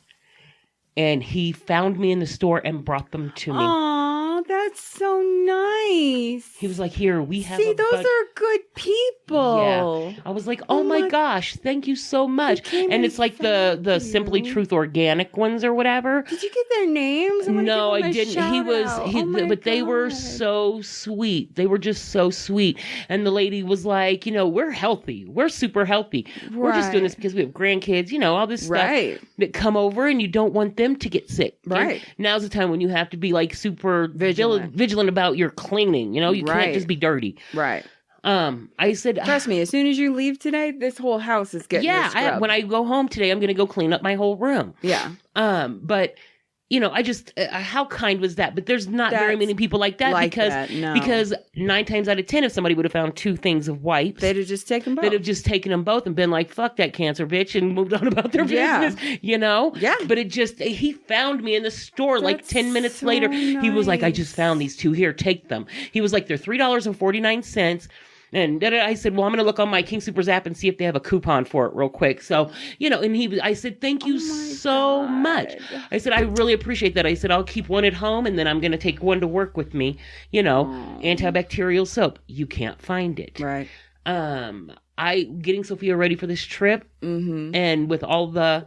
And he found me in the store and brought them to me. Aw, that's so nice. He was like, here, we have See, a those bunch. are good people. Yeah. I was like, oh my gosh, thank you so much. came And and it's like the found Simply you. Truth organic ones or whatever. Did you get their names? I wanna No, give them I a didn't. shout-out. But they were God. so sweet. They were just so sweet. And the lady was like, we're healthy. We're super healthy. We're just doing Right. this because we have grandkids, all this stuff Right. that come over and you don't want them to get sick. Right. And now's the time when you have to be like super Vigilant. vigilant about your cleaning. You can't Right. just be dirty. Right. I said, Trust me, as soon as you leave today, this whole house is getting a scrub. when I go home today, I'm going to go clean up my whole room. Yeah. But I just how kind was that? But there's not very That's many people like that no. because 9 times out of 10, if somebody would have found 2 things of wipes, They'd have just taken both. they'd have just taken them both and been like, "Fuck that cancer bitch," and moved on about their Yeah. business. Yeah. But he found me in the store like That's 10 minutes so later. He was like, "I nice. just found these 2 here. Take them." He was like, "They're $3.49." And I said, well, I'm going to look on my King Supers app and see if they have a coupon for it real quick. So, and I said, thank you so much. I said, I really appreciate that. I said, I'll keep one at home and then I'm going to take one to work with me. Antibacterial soap. You can't find it. Right. Getting Sophia ready for this trip. Mm-hmm. And with all the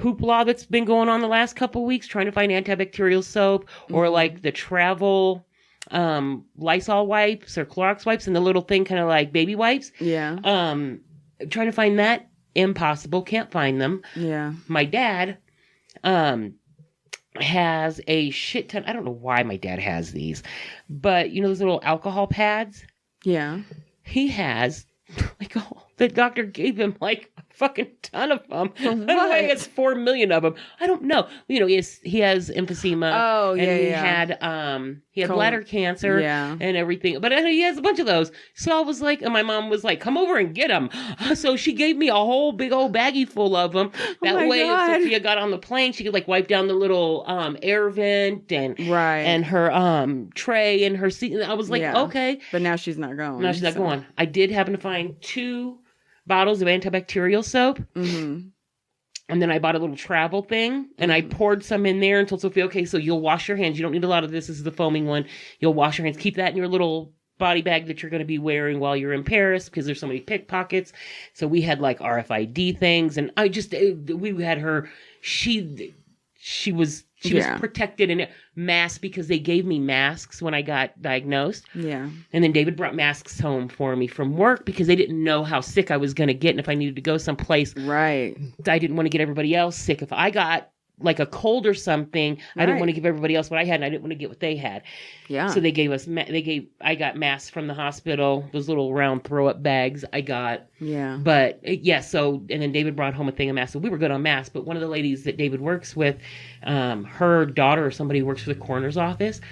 hoopla that's been going on the last couple of weeks, trying to find antibacterial soap or like the travel Lysol wipes or Clorox wipes and the little thing kind of like baby wipes. Yeah. Trying to find that, impossible. Can't find them. Yeah. My dad has a shit ton. I don't know why my dad has these, but those little alcohol pads? Yeah. He has the doctor gave him like a fucking ton of them. I don't know why he has 4 million of them. I don't know. He has emphysema. Oh, yeah, and he had Colon. bladder cancer. Yeah. And everything. But he has a bunch of those. So I was like, and my mom was like, come over and get them. So she gave me a whole big old baggie full of them. That my way, God. if Sophia got on the plane, she could like wipe down the little air vent and Right. and her tray and her seat. And I was like, Yeah. okay. But now she's not going. No, she's not going. I did happen to find 2 bottles of antibacterial soap. Mm-hmm. And then I bought a little travel thing and I poured some in there and told Sophia, okay, so you'll wash your hands. You don't need a lot of this. This is the foaming one. You'll wash your hands. Keep that in your little body bag that you're going to be wearing while you're in Paris because there's so many pickpockets. So we had like RFID things and we had her, she was protected in masks because they gave me masks when I got diagnosed. Yeah. And then David brought masks home for me from work because they didn't know how sick I was going to get. And if I needed to go someplace, Right. I didn't want to get everybody else sick. If I got like a cold or something, I didn't Right. want to give everybody else what I had, and I didn't want to get what they had. Yeah. So they gave us, I got masks from the hospital, those little round throw up bags I got. Yeah. But so, and then David brought home a thing of masks. So we were good on masks, but one of the ladies that David works with, her daughter or somebody works for the coroner's office.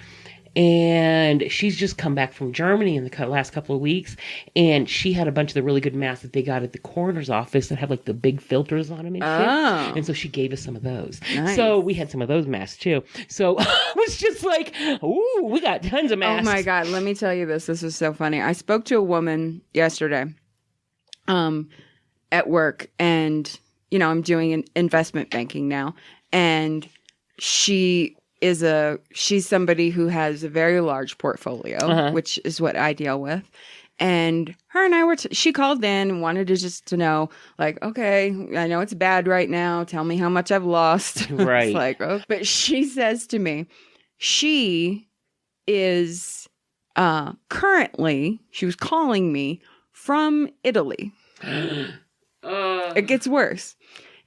And she's just come back from Germany in the last couple of weeks. And she had a bunch of the really good masks that they got at the coroner's office that have like the big filters on them and shit. Oh. And so she gave us some of those. Nice. So we had some of those masks too. So I was just like, ooh, we got tons of masks. Oh my God. Let me tell you this. This is so funny. I spoke to a woman yesterday at work, and, I'm doing investment banking now. And she's somebody who has a very large portfolio, which is what I deal with. And her and I she called in and wanted to know, like, okay, I know it's bad right now. Tell me how much I've lost. Right. It's like, oh. But she says to me, she is currently, she was calling me from Italy. It gets worse.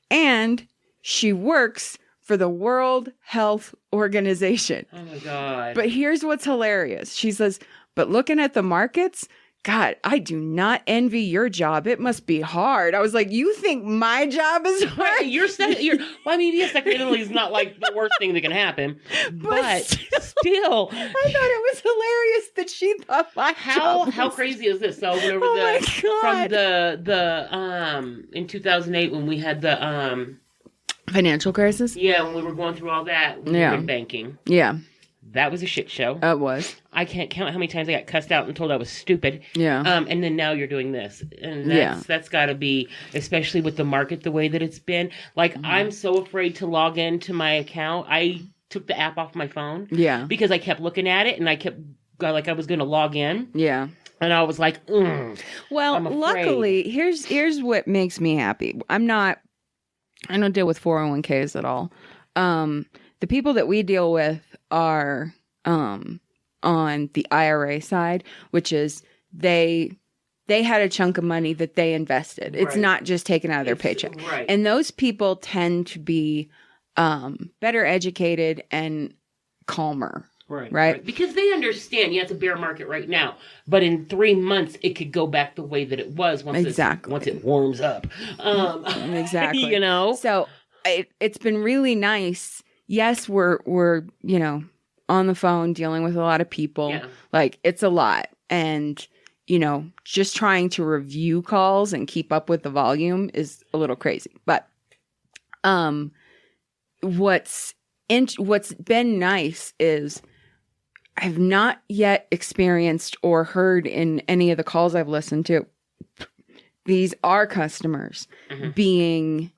And she works for the World Health Organization. Oh my God. But here's what's hilarious. She says, but looking at the markets, God, I do not envy your job. It must be hard. I was like, you think my job is hard? Well, I mean, yes, Italy is not like the worst thing that can happen, but still. I thought it was hilarious that she thought my job How was... crazy is this? So whenever my God. from the in 2008 when we had the financial crisis? when we were going through all that, we were in banking. Yeah. That was a shit show. It was. I can't count how many times I got cussed out and told I was stupid. Yeah. And then now you're doing this. And that's got to be, especially with the market the way that it's been. Like, I'm so afraid to log into my account. I took the app off my phone. Yeah. Because I kept looking at it and I was going to log in. Yeah. And I was like, Well, I'm afraid. luckily, here's what makes me happy. I don't deal with 401ks at all. The people that we deal with are on the IRA side, which is they had a chunk of money that they invested. It's Right. not just taken out of their paycheck. Right. And those people tend to be better educated and calmer. Right? Because they understand, it's a bear market right now, but in 3 months it could go back the way that it was once it warms up. Exactly. So So it's been really nice. Yes, we're on the phone dealing with a lot of people. Yeah. Like, it's a lot. And, just trying to review calls and keep up with the volume is a little crazy. But what's been nice is I've not yet experienced or heard in any of the calls I've listened to, these are customers being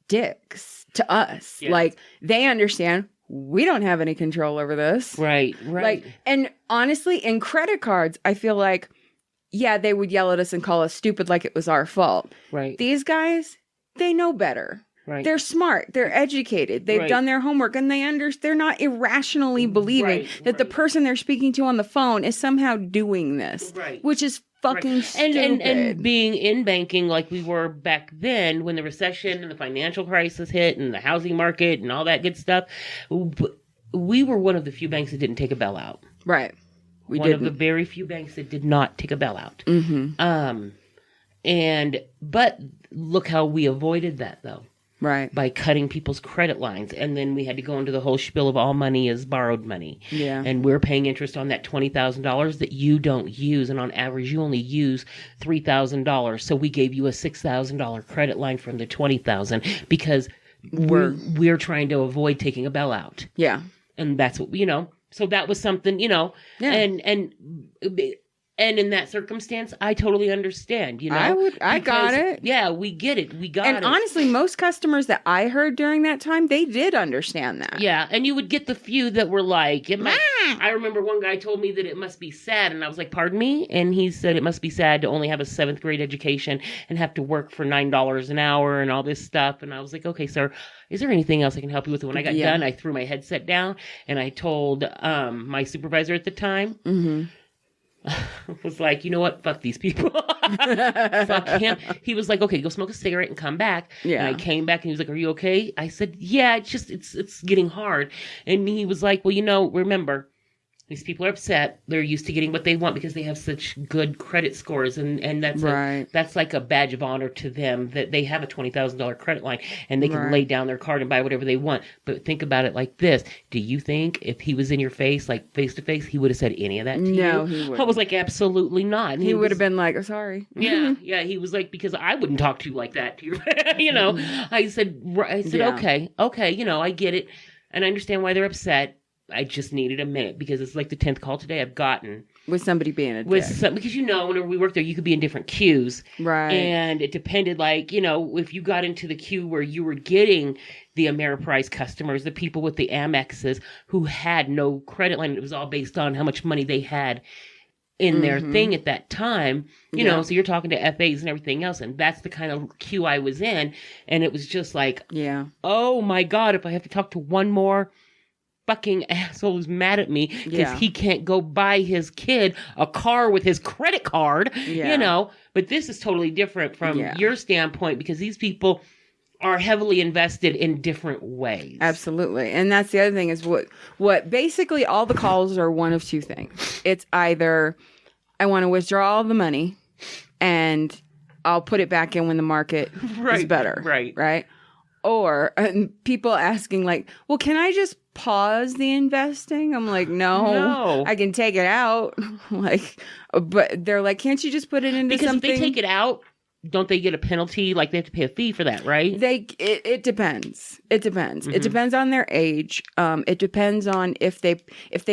dicks to us. Yeah. Like, they understand we don't have any control over this. Right. Like, and honestly, in credit cards, I feel like, they would yell at us and call us stupid like it was our fault. Right. These guys, they know better. Right. They're smart. They're educated. They've Right. done their homework, and they're not irrationally believing that the person they're speaking to on the phone is somehow doing this, Right. which is fucking stupid. And being in banking like we were back then when the recession and the financial crisis hit and the housing market and all that good stuff, we were one of the few banks that didn't take a bailout. Right. We One didn't. of the very few banks that did not take a bailout. Mm-hmm. But look how we avoided that though. Right. By cutting people's credit lines. And then we had to go into the whole spiel of all money is borrowed money. Yeah. And we're paying interest on that $20,000 that you don't use. And on average, you only use $3,000. So we gave you a $6,000 credit line from the $20,000 because we're trying to avoid taking a bailout. Yeah. And that's what, so that was something, and in that circumstance, I totally understand, I got it. Yeah, we get it. We got it. And honestly, most customers that I heard during that time, they did understand that. Yeah, and you would get the few that were like, I remember one guy told me that it must be sad, and I was like, pardon me? And he said it must be sad to only have a 7th grade education and have to work for $9 an hour and all this stuff. And I was like, okay, sir, is there anything else I can help you with? And when I got done, I threw my headset down, and I told my supervisor at the time, was like, you know what? Fuck these people. Fuck him. He was like, okay, go smoke a cigarette and come back. Yeah. And I came back and he was like, are you okay? I said, yeah, it's getting hard. And he was like, well, remember, these people are upset. They're used to getting what they want because they have such good credit scores. And that's that's like a badge of honor to them that they have a $20,000 credit line and they can lay down their card and buy whatever they want. But think about it like this. Do you think if he was in your face, like face to face, he would have said any of that to you? No, he wouldn't. I was like, absolutely not. And he would have been like, oh, sorry. Yeah. He was like, because I wouldn't talk to you like that. I said, okay, I get it. And I understand why they're upset. I just needed a minute because it's like the 10th call today I've gotten. With somebody being a dick. Because, whenever we worked there, you could be in different queues. Right. And it depended, if you got into the queue where you were getting the Ameriprise customers, the people with the Amexes who had no credit line, it was all based on how much money they had in their thing at that time, so you're talking to FAs and everything else. And that's the kind of queue I was in. And it was just like, oh my God, if I have to talk to one more fucking asshole who's mad at me because he can't go buy his kid a car with his credit card, but this is totally different from your standpoint because these people are heavily invested in different ways. Absolutely. And that's the other thing is what basically all the calls are one of two things. It's either I want to withdraw all the money and I'll put it back in when the market is better. Right. Or people asking like, well, can I just pause the investing? I'm like, no. I can take it out. But they're like, can't you just put it into something? Because if they take it out, don't they get a penalty? Like they have to pay a fee for that, right? It depends. It depends. It depends on their age. It depends on if they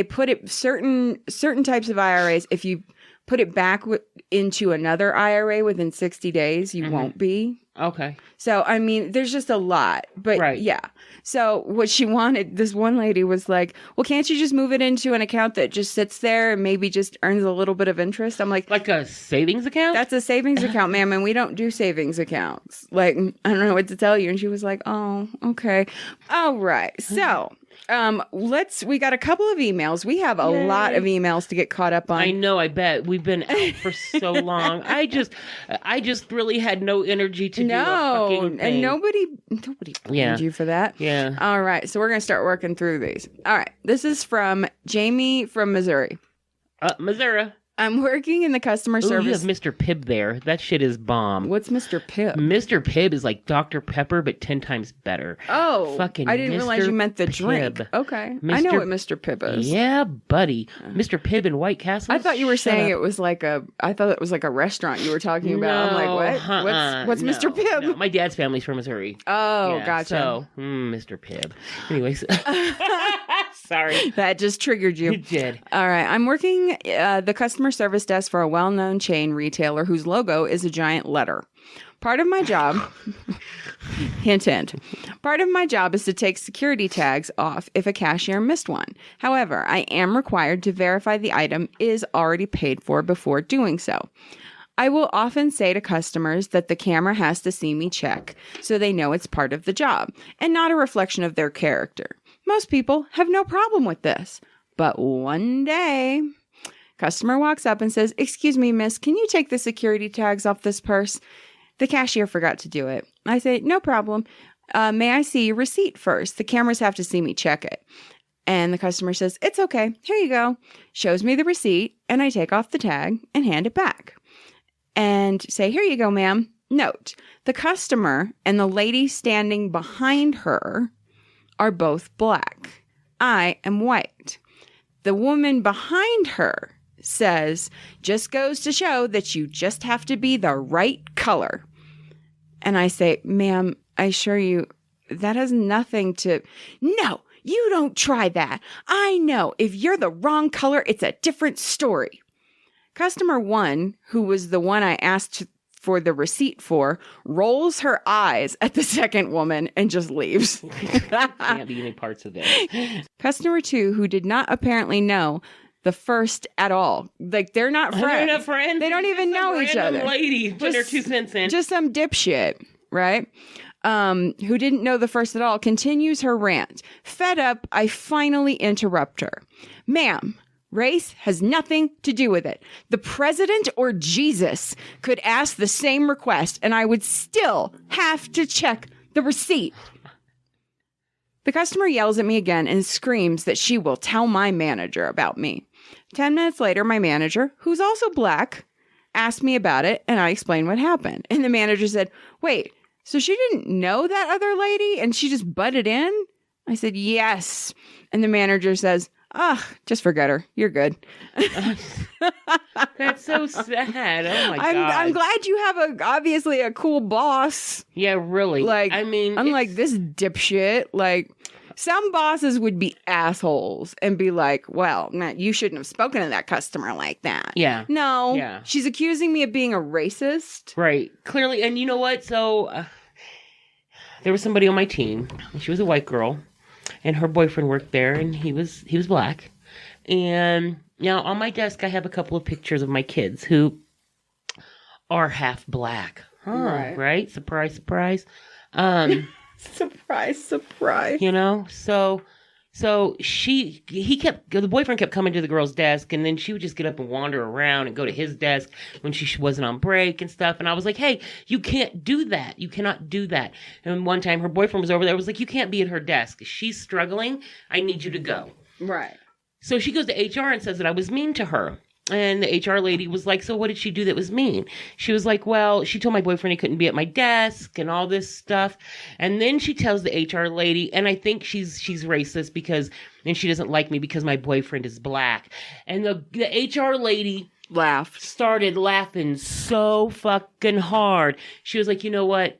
put it certain types of IRAs. If you put it back into another IRA within 60 days, you won't be. Okay. So, I mean, there's just a lot. But yeah. So what she wanted, this one lady was like, well, can't you just move it into an account that just sits there and maybe just earns a little bit of interest? I'm like a savings account? That's a savings account, ma'am. And we don't do savings accounts. Like, I don't know what to tell you. And she was like, oh, okay. All right. So we got a couple of emails. We have a lot of emails to get caught up on. I know, I bet. We've been out for so long. I just really had no energy to do a fucking thing. And nobody blamed you for that. Yeah. All right. So we're going to start working through these. All right. This is from Jamie from Missouri. Missouri. I'm working in the customer service. You have Mr. Pibb there. That shit is bomb. What's Mr. Pibb? Mr. Pibb is like Dr. Pepper, but 10 times better. Oh, fucking I didn't realize you meant the drink. Pibb. Okay. I know what Mr. Pibb is. Yeah, buddy. Mr. Pibb in White Castle. I thought you were saying it was like I thought it was like a restaurant you were talking about. I'm like, what? What's Mr. Pibb? No. My dad's family's from Missouri. Oh, gotcha. So, Mr. Pibb. Anyways. Sorry. That just triggered you. It did. All right. I'm working the customer service desk for a well-known chain retailer whose logo is a giant letter. Part of my job, hint, part of my job is to take security tags off if a cashier missed one. However, I am required to verify the item is already paid for before doing so. I will often say to customers that the camera has to see me check so they know it's part of the job and not a reflection of their character. Most people have no problem with this. But one day, customer walks up and says, "Excuse me, miss, can you take the security tags off this purse?" The cashier forgot to do it. I say, "No problem. May I see your receipt first? The cameras have to see me check it." And the customer says, "It's okay. Here you go." Shows me the receipt, and I take off the tag and hand it back. And say, "Here you go, ma'am." Note, the customer and the lady standing behind her are both black. I am white. The woman behind her says, "Just goes to show that you just have to be the right color." And I say, "Ma'am, I assure you, that has nothing to..." "No, you don't try that. I know if you're the wrong color, it's a different story." Customer one, who was the one I asked for the receipt for, rolls her eyes at the second woman and just leaves. Can't be any parts of it. Customer two, who did not apparently know the first at all. Like, they're not friends. They're not friends. They don't even know each other. Random lady put her 2 cents in. Just some dipshit, right? Who didn't know the first at all, continues her rant. Fed up, I finally interrupt her. "Ma'am, Race has nothing to do with it. The president or Jesus could ask the same request, and I would still have to check the receipt. The customer yells at me again and screams that she will tell my manager about me. 10 minutes later, my manager, who's also black, asked me about it, and I explained what happened. And the manager said, wait, so she didn't know that other lady and she just butted in? I said, yes. And the manager says, just forget her. You're good. That's so sad. Oh my God. I'm glad you have obviously a cool boss. Yeah, really. Like, I mean, unlike this dipshit, like some bosses would be assholes and be like, well, you shouldn't have spoken to that customer like that. Yeah. No. Yeah. She's accusing me of being a racist. Right. Clearly. And you know what? So there was somebody on my team. She was a white girl. And her boyfriend worked there, and he was black. And now on my desk, I have a couple of pictures of my kids who are half black. Right? Surprise, surprise. Surprise, surprise. You know, so the boyfriend kept coming to the girl's desk, and then she would just get up and wander around and go to his desk when she wasn't on break and stuff. And I was like, hey, you can't do that. You cannot do that. And one time her boyfriend was over there. I was like, you can't be at her desk. She's struggling. I need you to go. Right. So she goes to HR and says that I was mean to her. And the HR lady was like, so what did she do that was mean? She was like, well, she told my boyfriend he couldn't be at my desk and all this stuff. And then she tells the HR lady, and I think she's racist and she doesn't like me because my boyfriend is black. And the HR lady started laughing so fucking hard. She was like, you know what?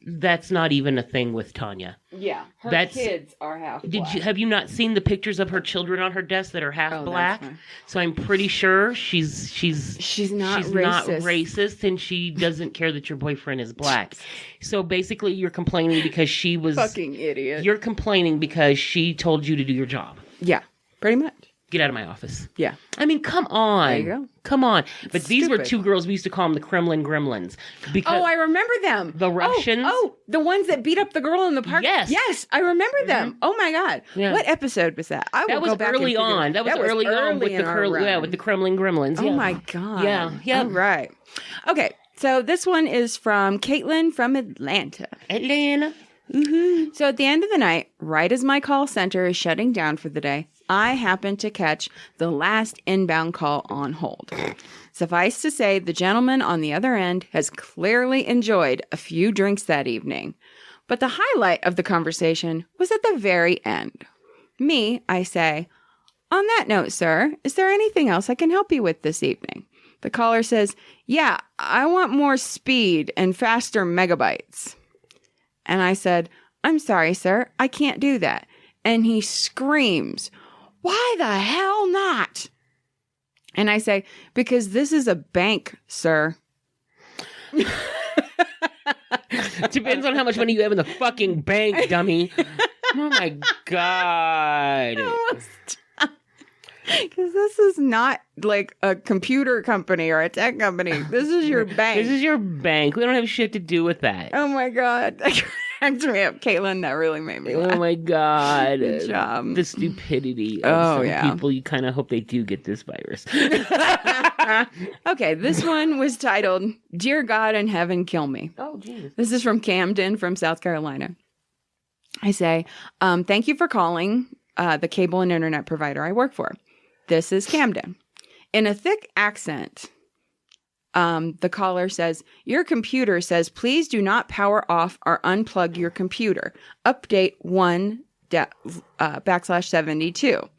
That's not even a thing with Tanya. Yeah. Her kids are half black. Have you not seen the pictures of her children on her desk that are half black? So I'm pretty sure she's not racist, and she doesn't care that your boyfriend is black. So basically you're complaining because she was fucking idiot. You're complaining because she told you to do your job. Yeah. Pretty much. Get out of my office. Yeah. I mean, come on. There you go. Come on. But It's these were stupid. two girls, we used to call them the Kremlin Gremlins. Because I remember them. The Russians? Oh, the ones that beat up the girl in the park? Yes. Yes, I remember them. Oh my God. Yeah. What episode was that? I will that was go back early and figure- on. That was early on with the Kremlin Gremlins. Oh yeah. my God. Yeah. Yeah. All right. Okay. So this one is from Caitlin from Atlanta. Atlanta. So at the end of the night, right as my call center is shutting down for the day, I happen to catch the last inbound call on hold. Suffice to say, the gentleman on the other end has clearly enjoyed a few drinks that evening. But the highlight of the conversation was at the very end. Me, I say, on that note, sir, is there anything else I can help you with this evening? The caller says, yeah, I want more speed and faster megabytes. And I said, I'm sorry, sir, I can't do that. And he screams, why the hell not? And I say, because this is a bank, sir. Depends on how much money you have in the fucking bank, dummy. Oh my God. Because this is not like a computer company or a tech company. This is your bank. This is your bank. We don't have shit to do with that. Oh my God. That cracked me up. Caitlin, that really made me laugh. Oh my God. Good job. The stupidity of some yeah. people. You kind of hope they do get this virus. Okay, this one was titled, Dear God in Heaven, Kill Me. Oh, geez. This is from Camden from South Carolina. I say, thank you for calling the cable and internet provider I work for. This is Camden. In a thick accent, the caller says, your computer says, please do not power off or unplug your computer. Update 1/72.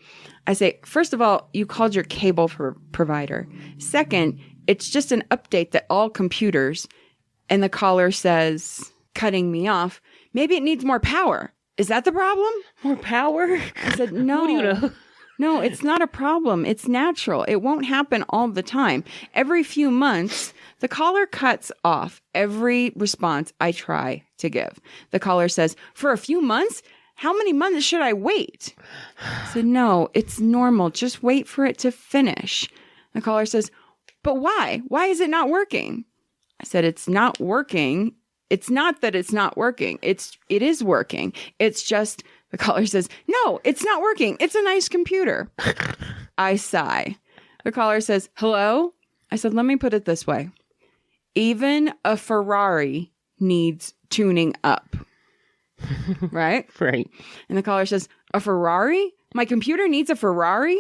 I say, first of all, you called your cable provider. Second, it's just an update that all computers. And the caller says, cutting me off, maybe it needs more power. Is that the problem? More power? I said, no. What do you know? No, it's not a problem. It's natural. It won't happen all the time. Every few months, the caller cuts off every response I try to give. The caller says, for a few months? How many months should I wait? I said, no, it's normal. Just wait for it to finish. The caller says, but why? Why is it not working? I said, it's not working. It's not that it's not working. It is working. It's just... The caller says, no, it's not working. It's a nice computer. I sigh. The caller says, hello? I said, let me put it this way. Even a Ferrari needs tuning up. Right? Right. And the caller says, a Ferrari? My computer needs a Ferrari?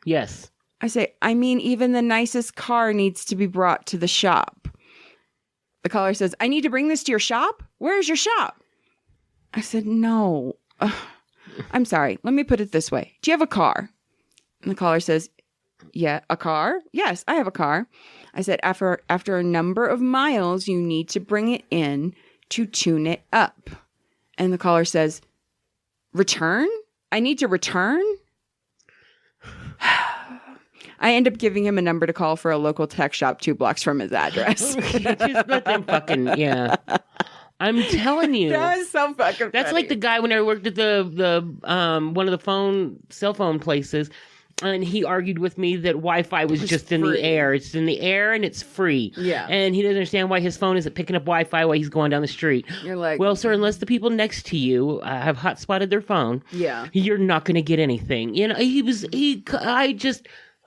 Yes. I say, I mean, even the nicest car needs to be brought to the shop. The caller says, I need to bring this to your shop? Where's your shop? I said, no. I'm sorry. Let me put it this way. Do you have a car? And the caller says, yeah, a car? Yes, I have a car. I said, after a number of miles, you need to bring it in to tune it up. And the caller says, return? I need to return? I end up giving him a number to call for a local tech shop 2 blocks from his address. Just let them fucking, yeah. I'm telling you. That was so fucking That's funny. like the guy when I worked at the one of the cell phone places, and he argued with me that Wi-Fi was just in free. the air. It's in the air and it's free. Yeah. And he doesn't understand why his phone isn't picking up Wi-Fi while he's going down the street. You're like, Well, sir, unless the people next to you have hotspotted their phone, yeah. you're not going to get anything. You know,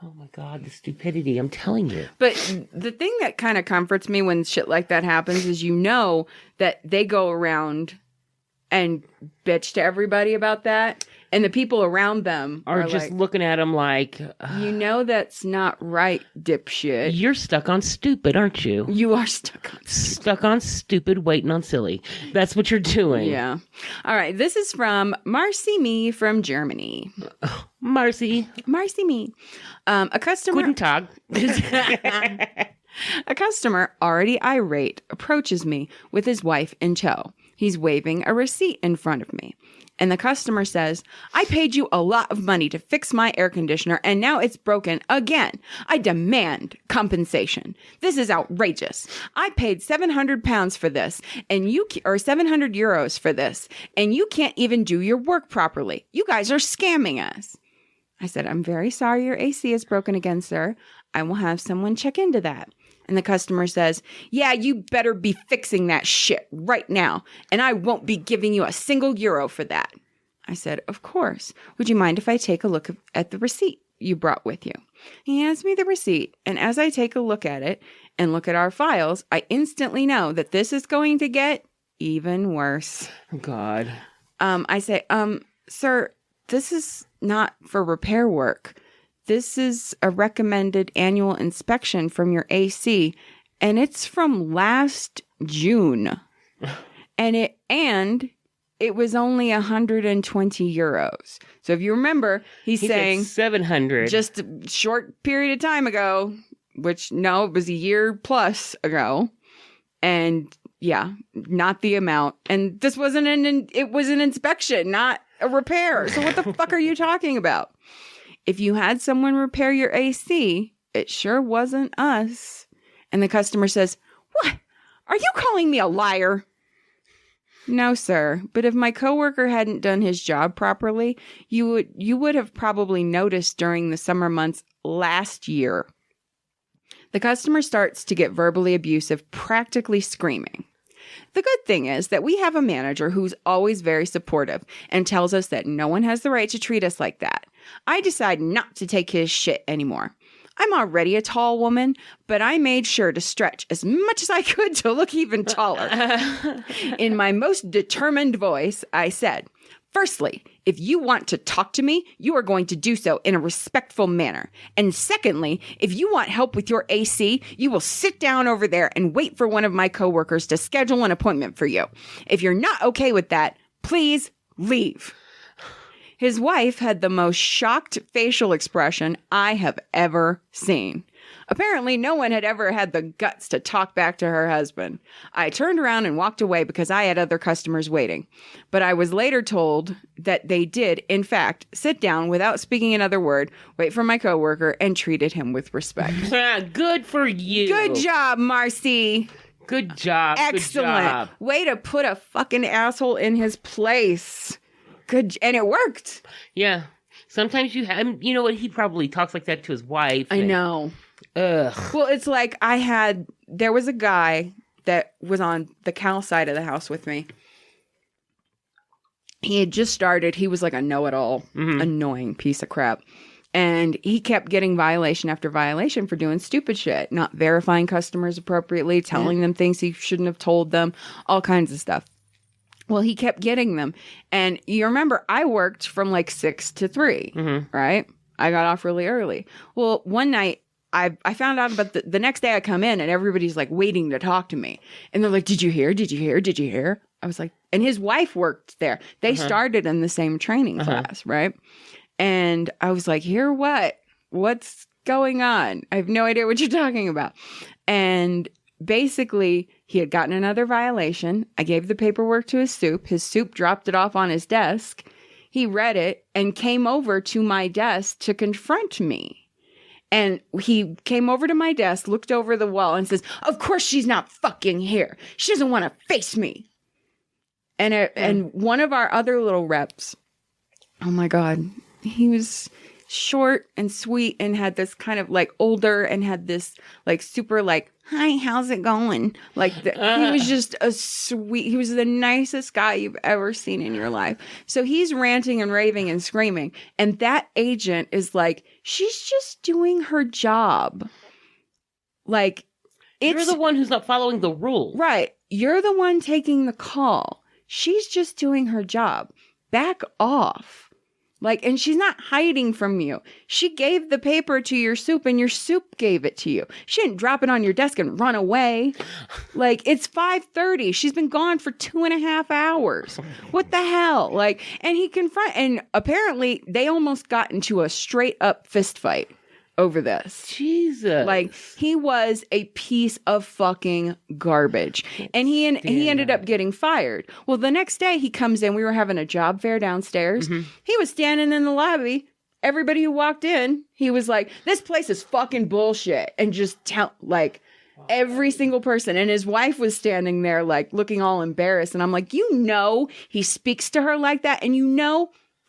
oh my God, the stupidity. I'm telling you. But the thing that kind of comforts me when shit like that happens is that they go around and bitch to everybody about that. And the people around them Are just like, looking at him like, that's not right, dipshit. you're stuck on stupid, aren't you? You are stuck on Stuck on stupid, waiting on silly. That's what you're doing. Yeah. All right. This is from Marcy Me from Germany. Marcy. Marcy Me. A customer. Guten Tag. A customer, already irate, approaches me with his wife in tow. He's waving a receipt in front of me. And the customer says, I paid you a lot of money to fix my air conditioner and now it's broken again. I demand compensation. This is outrageous. I paid 700 pounds for this or 700 euros for this, and you can't even do your work properly. You guys are scamming us. I said, I'm very sorry your AC is broken again, sir. I will have someone check into that. And the customer says, yeah, you better be fixing that shit right now. And I won't be giving you a single euro for that. I said, of course. Would you mind if I take a look at the receipt you brought with you? He hands me the receipt. And as I take a look at it and look at our files, I instantly know that this is going to get even worse. God. I say, sir, this is not for repair work. This is a recommended annual inspection from your AC, and it's from last June. And it was only 120 euros. So if you remember, he's He saying said 700. just a short period of time ago, which no, it was a year plus ago. And yeah, not the amount. And this wasn't it was an inspection, not a repair. So what the fuck are you talking about? If you had someone repair your AC, it sure wasn't us. And the customer says, what? Are you calling me a liar? No, sir. But if my coworker hadn't done his job properly, you would have probably noticed during the summer months last year. The customer starts to get verbally abusive, practically screaming. The good thing is that we have a manager who's always very supportive and tells us that no one has the right to treat us like that. I decide not to take his shit anymore. I'm already a tall woman, but I made sure to stretch as much as I could to look even taller. In my most determined voice, I said, firstly, if you want to talk to me, you are going to do so in a respectful manner. And secondly, if you want help with your AC, you will sit down over there and wait for one of my coworkers to schedule an appointment for you. If you're not okay with that, please leave. His wife had the most shocked facial expression I have ever seen. Apparently, no one had ever had the guts to talk back to her husband. I turned around and walked away because I had other customers waiting. But I was later told that they did, in fact, sit down without speaking another word, wait for my coworker, and treated him with respect. Good for you. Good job, Marcy. Good job. Excellent. Good job. Way to put a fucking asshole in his place. Good. And it worked. Yeah. Sometimes you know what? He probably talks like that to his wife. I know. Ugh. Well, it's like there was a guy that was on the Cal side of the house with me. He had just started. He was like a know-it-all, annoying piece of crap. And he kept getting violation after violation for doing stupid shit, not verifying customers appropriately, telling them things he shouldn't have told them, all kinds of stuff. Well, he kept getting them. And you remember, I worked from like 6 to 3, right? I got off really early. Well, one night, I found out about the next day I come in and everybody's like waiting to talk to me. And they're like, did you hear? Did you hear? Did you hear? I was like, and his wife worked there. They started in the same training class, right? And I was like, hear what? What's going on? I have no idea what you're talking about. And basically, he had gotten another violation. I gave the paperwork to his soup. His soup dropped it off on his desk. He read it and came over to my desk to confront me. And he came over to my desk, looked over the wall and says, of course she's not fucking here. She doesn't want to face me. And one of our other little reps, oh my God, he was short and sweet and had this kind of like older and had this like super like, hi, how's it going? Like he was just he was the nicest guy you've ever seen in your life. So he's ranting and raving and screaming. And that agent is like, she's just doing her job. Like, you're the one who's not following the rules. Right. You're the one taking the call. She's just doing her job. Back off. Like, and she's not hiding from you. She gave the paper to your soup and your soup gave it to you. She didn't drop it on your desk and run away. Like, it's 5:30. She's been gone for 2.5 hours. What the hell? Like, and and apparently they almost got into a straight up fist fight over this. Jesus. Like, he was a piece of fucking garbage. And he ended up getting fired. Well, the next day he comes in, we were having a job fair downstairs. He was standing in the lobby. Everybody who walked in, he was like, this place is fucking bullshit. And just every single person. And his wife was standing there like looking all embarrassed. And I'm like, he speaks to her like that. And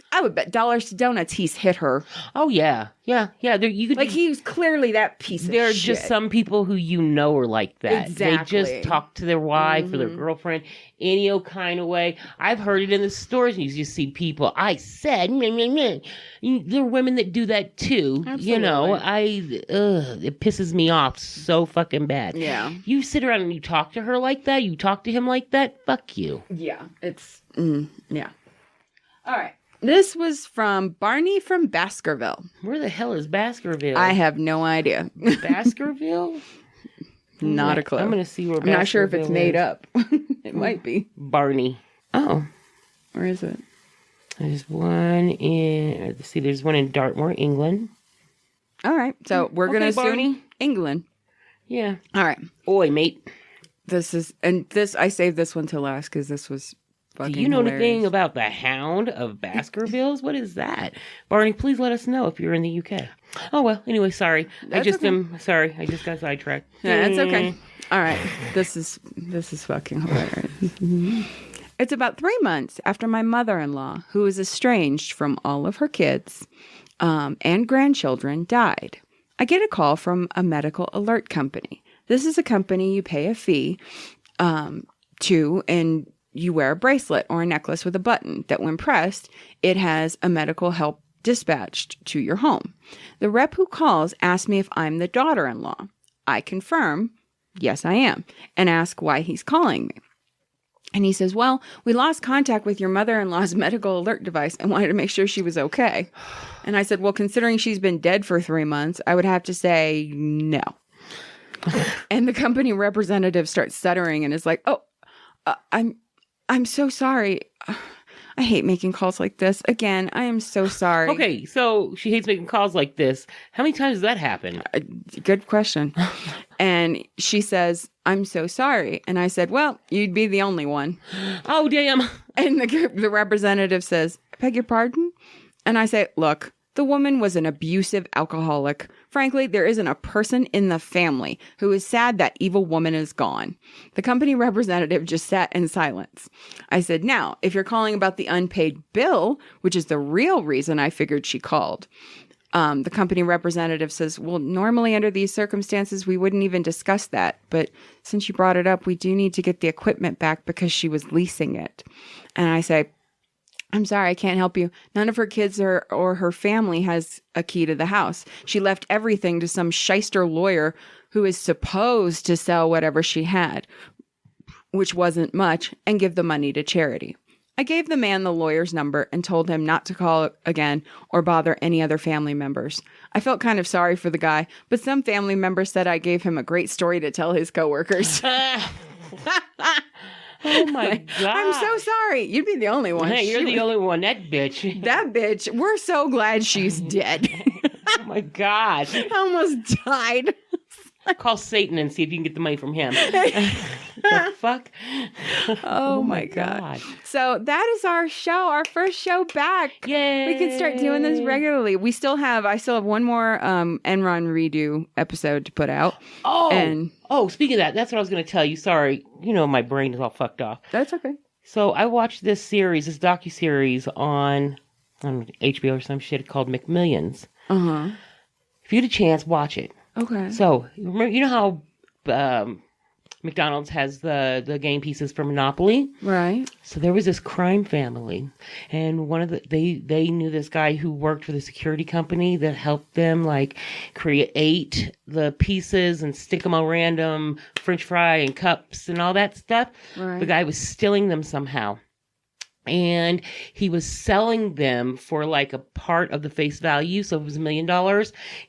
I would bet dollars to donuts he's hit her. Oh, yeah. Yeah. You could, he was clearly that piece of shit. There are just some people who are like that. Exactly. They just talk to their wife or their girlfriend any old kind of way. I've heard it in the stores. And you just see people, I said, meh, meh, meh. There are women that do that too. Absolutely. It pisses me off so fucking bad. Yeah. You sit around and you talk to her like that. You talk to him like that. Fuck you. Yeah. It's, yeah. All right. This was from Barney from Baskerville. Where the hell is Baskerville? I have no idea. Baskerville? Not a clue. I'm going to see where I'm not sure if it's made is. up. It might be. Barney. Oh. Where is it? There's one there's one in Dartmoor, England. All right. So we're going to assume Barney. England. Yeah. All right. Oi, mate. I saved this one till last because this was fucking Do you know hilarious. anything about the Hound of Baskervilles? What is that? Barney, please let us know if you're in the UK. Oh, well, anyway, sorry. I just got sidetracked. Yeah, that's okay. All right. This is fucking hilarious. It's about 3 months after my mother-in-law, who is estranged from all of her kids and grandchildren, died. I get a call from a medical alert company. This is a company you pay a fee to, and you wear a bracelet or a necklace with a button that when pressed, it has a medical help dispatched to your home. The rep who calls asks me if I'm the daughter-in-law. I confirm, yes, I am, and ask why he's calling me. And he says, well, we lost contact with your mother-in-law's medical alert device and wanted to make sure she was okay. And I said, well, considering she's been dead for 3 months, I would have to say no. And the company representative starts stuttering and is like, oh, I'm so sorry. I hate making calls like this. Again, I am so sorry. Okay, so she hates making calls like this. How many times does that happen? Good question. And she says, I'm so sorry. And I said, well, you'd be the only one. Oh, damn. And the representative says, I beg your pardon? And I say, look, the woman was an abusive alcoholic. Frankly, there isn't a person in the family who is sad that evil woman is gone. The company representative just sat in silence. I said, now, if you're calling about the unpaid bill, which is the real reason I figured she called, the company representative says, well, normally under these circumstances, we wouldn't even discuss that. But since you brought it up, we do need to get the equipment back because she was leasing it. And I say, I'm sorry, I can't help you. None of her kids or her family has a key to the house. She left everything to some shyster lawyer who is supposed to sell whatever she had, which wasn't much, and give the money to charity. I gave the man the lawyer's number and told him not to call again or bother any other family members. I felt kind of sorry for the guy, but some family members said I gave him a great story to tell his coworkers. Oh my God. I'm so sorry. You'd be the only one. Hey, you're the only one. That bitch. That bitch. We're so glad she's dead. Oh my God. Almost died. Call Satan and see if you can get the money from him. The fuck? Oh my God. So that is our show, our first show back. Yay. We could start doing this regularly. I still have one more Enron redo episode to put out. Oh, speaking of that, that's what I was going to tell you. Sorry. You know, my brain is all fucked off. That's okay. So I watched this docuseries on HBO or some shit called McMillions. Uh-huh. If you had a chance, watch it. Okay. So, remember, you know how McDonald's has the game pieces for Monopoly? Right. So there was this crime family, and they knew this guy who worked for the security company that helped them like create the pieces and stick them on random French fry and cups and all that stuff. Right. The guy was stealing them somehow. And he was selling them for like a part of the face value. So it was $1 million.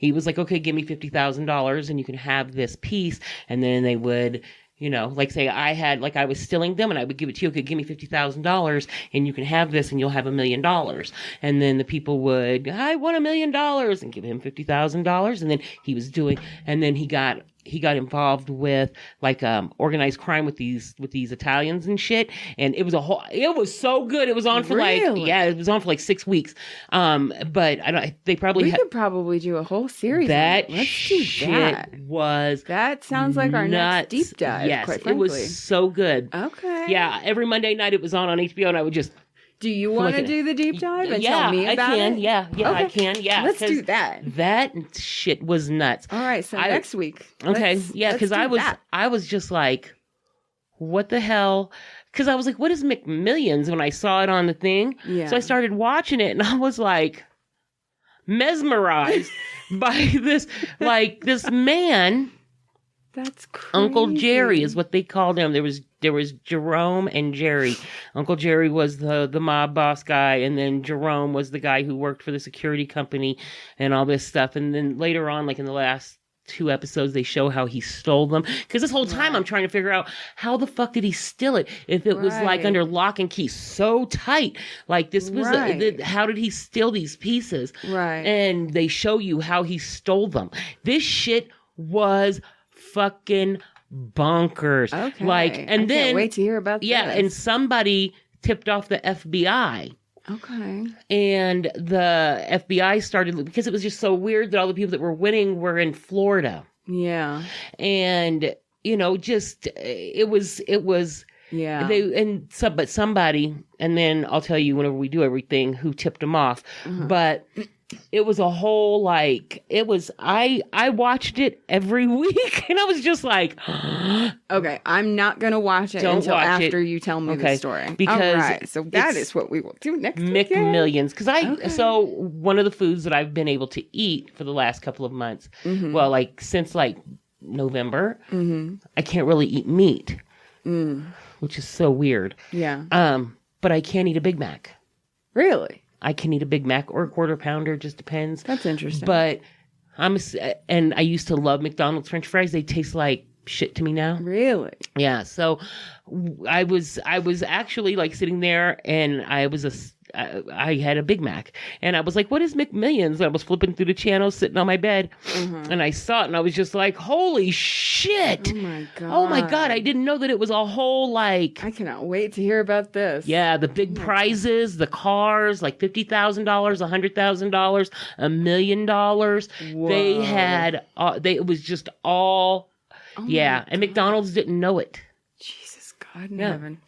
He was like, okay, give me $50,000 and you can have this piece. And then they would, you know, like say I was stealing them and I would give it to you. Okay, give me $50,000 and you can have this and you'll have $1 million. And then the people would, I want $1 million and give him $50,000. And then he got involved with like organized crime with these Italians and shit, and it was so good. It was on for it was on for like 6 weeks. But we could probably do a whole series. That Let's shit do that. was That sounds like our next deep dive. Yes, quite it frankly. was so good. Okay. Yeah, every Monday night it was on HBO, and I would just. Do you want to do the deep dive and Yeah, tell me about I can. it? Yeah, Okay. I can. Yeah, Let's do that. That shit was nuts. All right, so next week. Okay, because let's do I was just like, what the hell? Because I was like, what is McMillions when I saw it on the thing? Yeah. So I started watching it, and I was like, mesmerized by this man. That's crazy. Uncle Jerry is what they called him. There was Jerome and Jerry. Uncle Jerry was the mob boss guy, and then Jerome was the guy who worked for the security company and all this stuff. And then later on, like in the last 2 episodes, they show how he stole them. Because this whole time I'm trying to figure out how the fuck did he steal it? If it was like under lock and key so tight. Like this was, how did he steal these pieces? Right. And they show you how he stole them. This shit was fucking bonkers. Okay. And I then can't wait to hear about this. Yeah, and somebody tipped off the FBI. Okay. And the FBI started, because it was just so weird that all the people that were winning were in Florida. Yeah. And, you know, just, it was, yeah. But somebody, and then I'll tell you whenever we do everything who tipped them off. But it was a whole, like, it was, I watched it every week and I was just like, okay, I'm not going to watch it until after you tell me the story. Because all right, so that is what we will do next week. McMillions. So one of the foods that I've been able to eat for the last couple of months, well, like since like November, I can't really eat meat, which is so weird. Yeah. But I can't eat a Big Mac. Really? I can eat a Big Mac or a quarter pounder, just depends. That's interesting. But and I used to love McDonald's French fries. They taste like shit to me now. Really? Yeah. So I was actually like sitting there, and I had a Big Mac, and I was like, what is McMillions? And I was flipping through the channels sitting on my bed, and I saw it, and I was just like, holy shit. Oh my God. I didn't know that it was a whole, like, I cannot wait to hear about this. Yeah, the big prizes, the cars, like $50,000, $100,000, $1 million. Whoa. They had, it was just all, and McDonald's didn't know it. Jesus, God in heaven.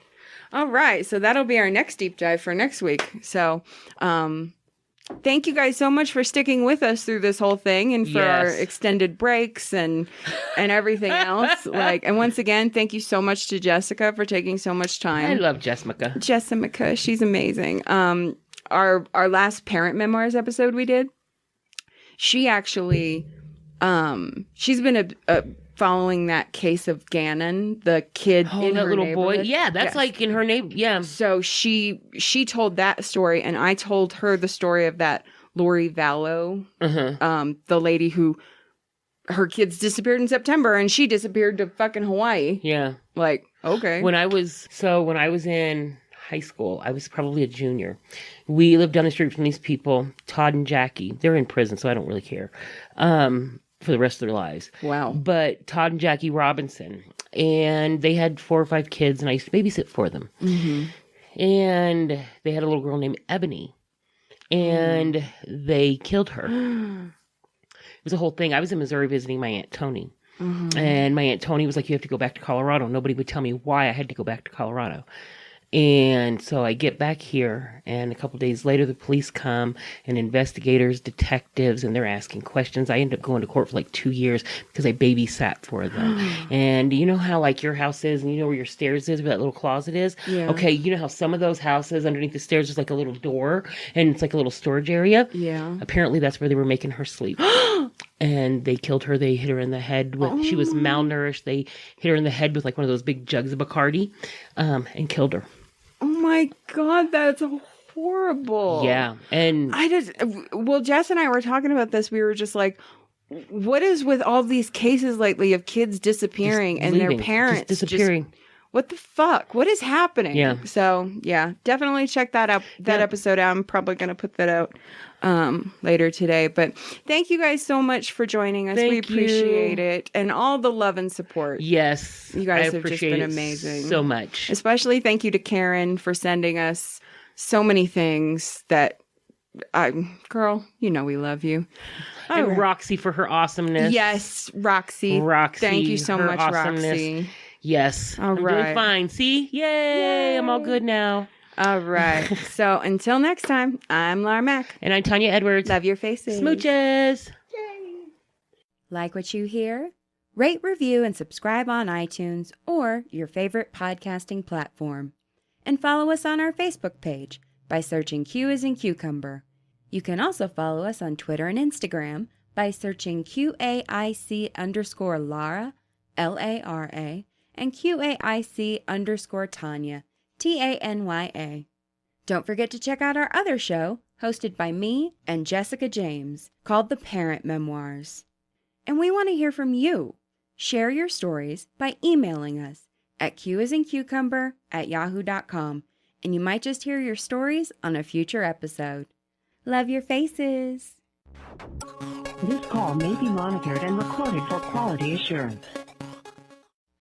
All right, so that'll be our next deep dive for next week. So, thank you guys so much for sticking with us through this whole thing and for our Yes. extended breaks and everything else. And once again, thank you so much to Jessica for taking so much time. I love Jessica. Jessica, she's amazing. Our last parent memoirs episode we did, she actually, she's been following that case of Gannon, the kid in that her little boy. neighborhood. Yeah, that's Yes. like in her name. Yeah. So she told that story, and I told her the story of that Lori Vallow, the lady who her kids disappeared in September, and she disappeared to fucking Hawaii. Yeah. Like, okay. When I was in high school, I was probably a junior. We lived down the street from these people, Todd and Jackie. They're in prison, so I don't really care. For the rest of their lives. Wow. But Todd and Jackie Robinson, and they had 4 or 5 kids, and I used to babysit for them. Mm-hmm. And they had a little girl named Ebony, and they killed her. It was a whole thing. I was in Missouri visiting my Aunt Tony. Mm-hmm. And my Aunt Tony was like, you have to go back to Colorado. Nobody would tell me why I had to go back to Colorado. And so I get back here, and a couple of days later, the police come, and investigators, detectives, and they're asking questions. I end up going to court for like 2 years because I babysat for them. And you know how like your house is, and you know where your stairs is, where that little closet is? Yeah. Okay, you know how some of those houses, underneath the stairs, there's like a little door, and it's like a little storage area? Yeah. Apparently that's where they were making her sleep. And they killed her. They hit her in the head with, she was malnourished. They hit her in the head with like one of those big jugs of Bacardi, and killed her. Oh my God, that's horrible. Yeah. And Jess and I were talking about this. We were just like, what is with all these cases lately of kids disappearing and leaving, their parents just disappearing? What the fuck? What is happening? Yeah. So yeah, definitely check that episode out. I'm probably going to put that out later today. But thank you guys so much for joining us. We appreciate it. And all the love and support. Yes. You guys I have just appreciate been it amazing. so much. Especially thank you to Karen for sending us so many things that girl, you know we love you. And All right. Roxy for her awesomeness. Yes, Roxy. Roxy. Thank you so her much, awesomeness. Roxy. Yes. All I'm doing right. fine. See? Yay. I'm all good now. All right. So until next time, I'm Lara Mack. And I'm Tanya Edwards. Love your faces. Smooches. Like what you hear? Rate, review, and subscribe on iTunes or your favorite podcasting platform. And follow us on our Facebook page by searching Q as in Cucumber. You can also follow us on Twitter and Instagram by searching QAIC_Lara, LARA, and QAIC_Tanya, TANYA. Don't forget to check out our other show, hosted by me and Jessica James, called The Parent Memoirs. And we want to hear from you. Share your stories by emailing us at qasincucumber@yahoo.com, and you might just hear your stories on a future episode. Love your faces. This call may be monitored and recorded for quality assurance.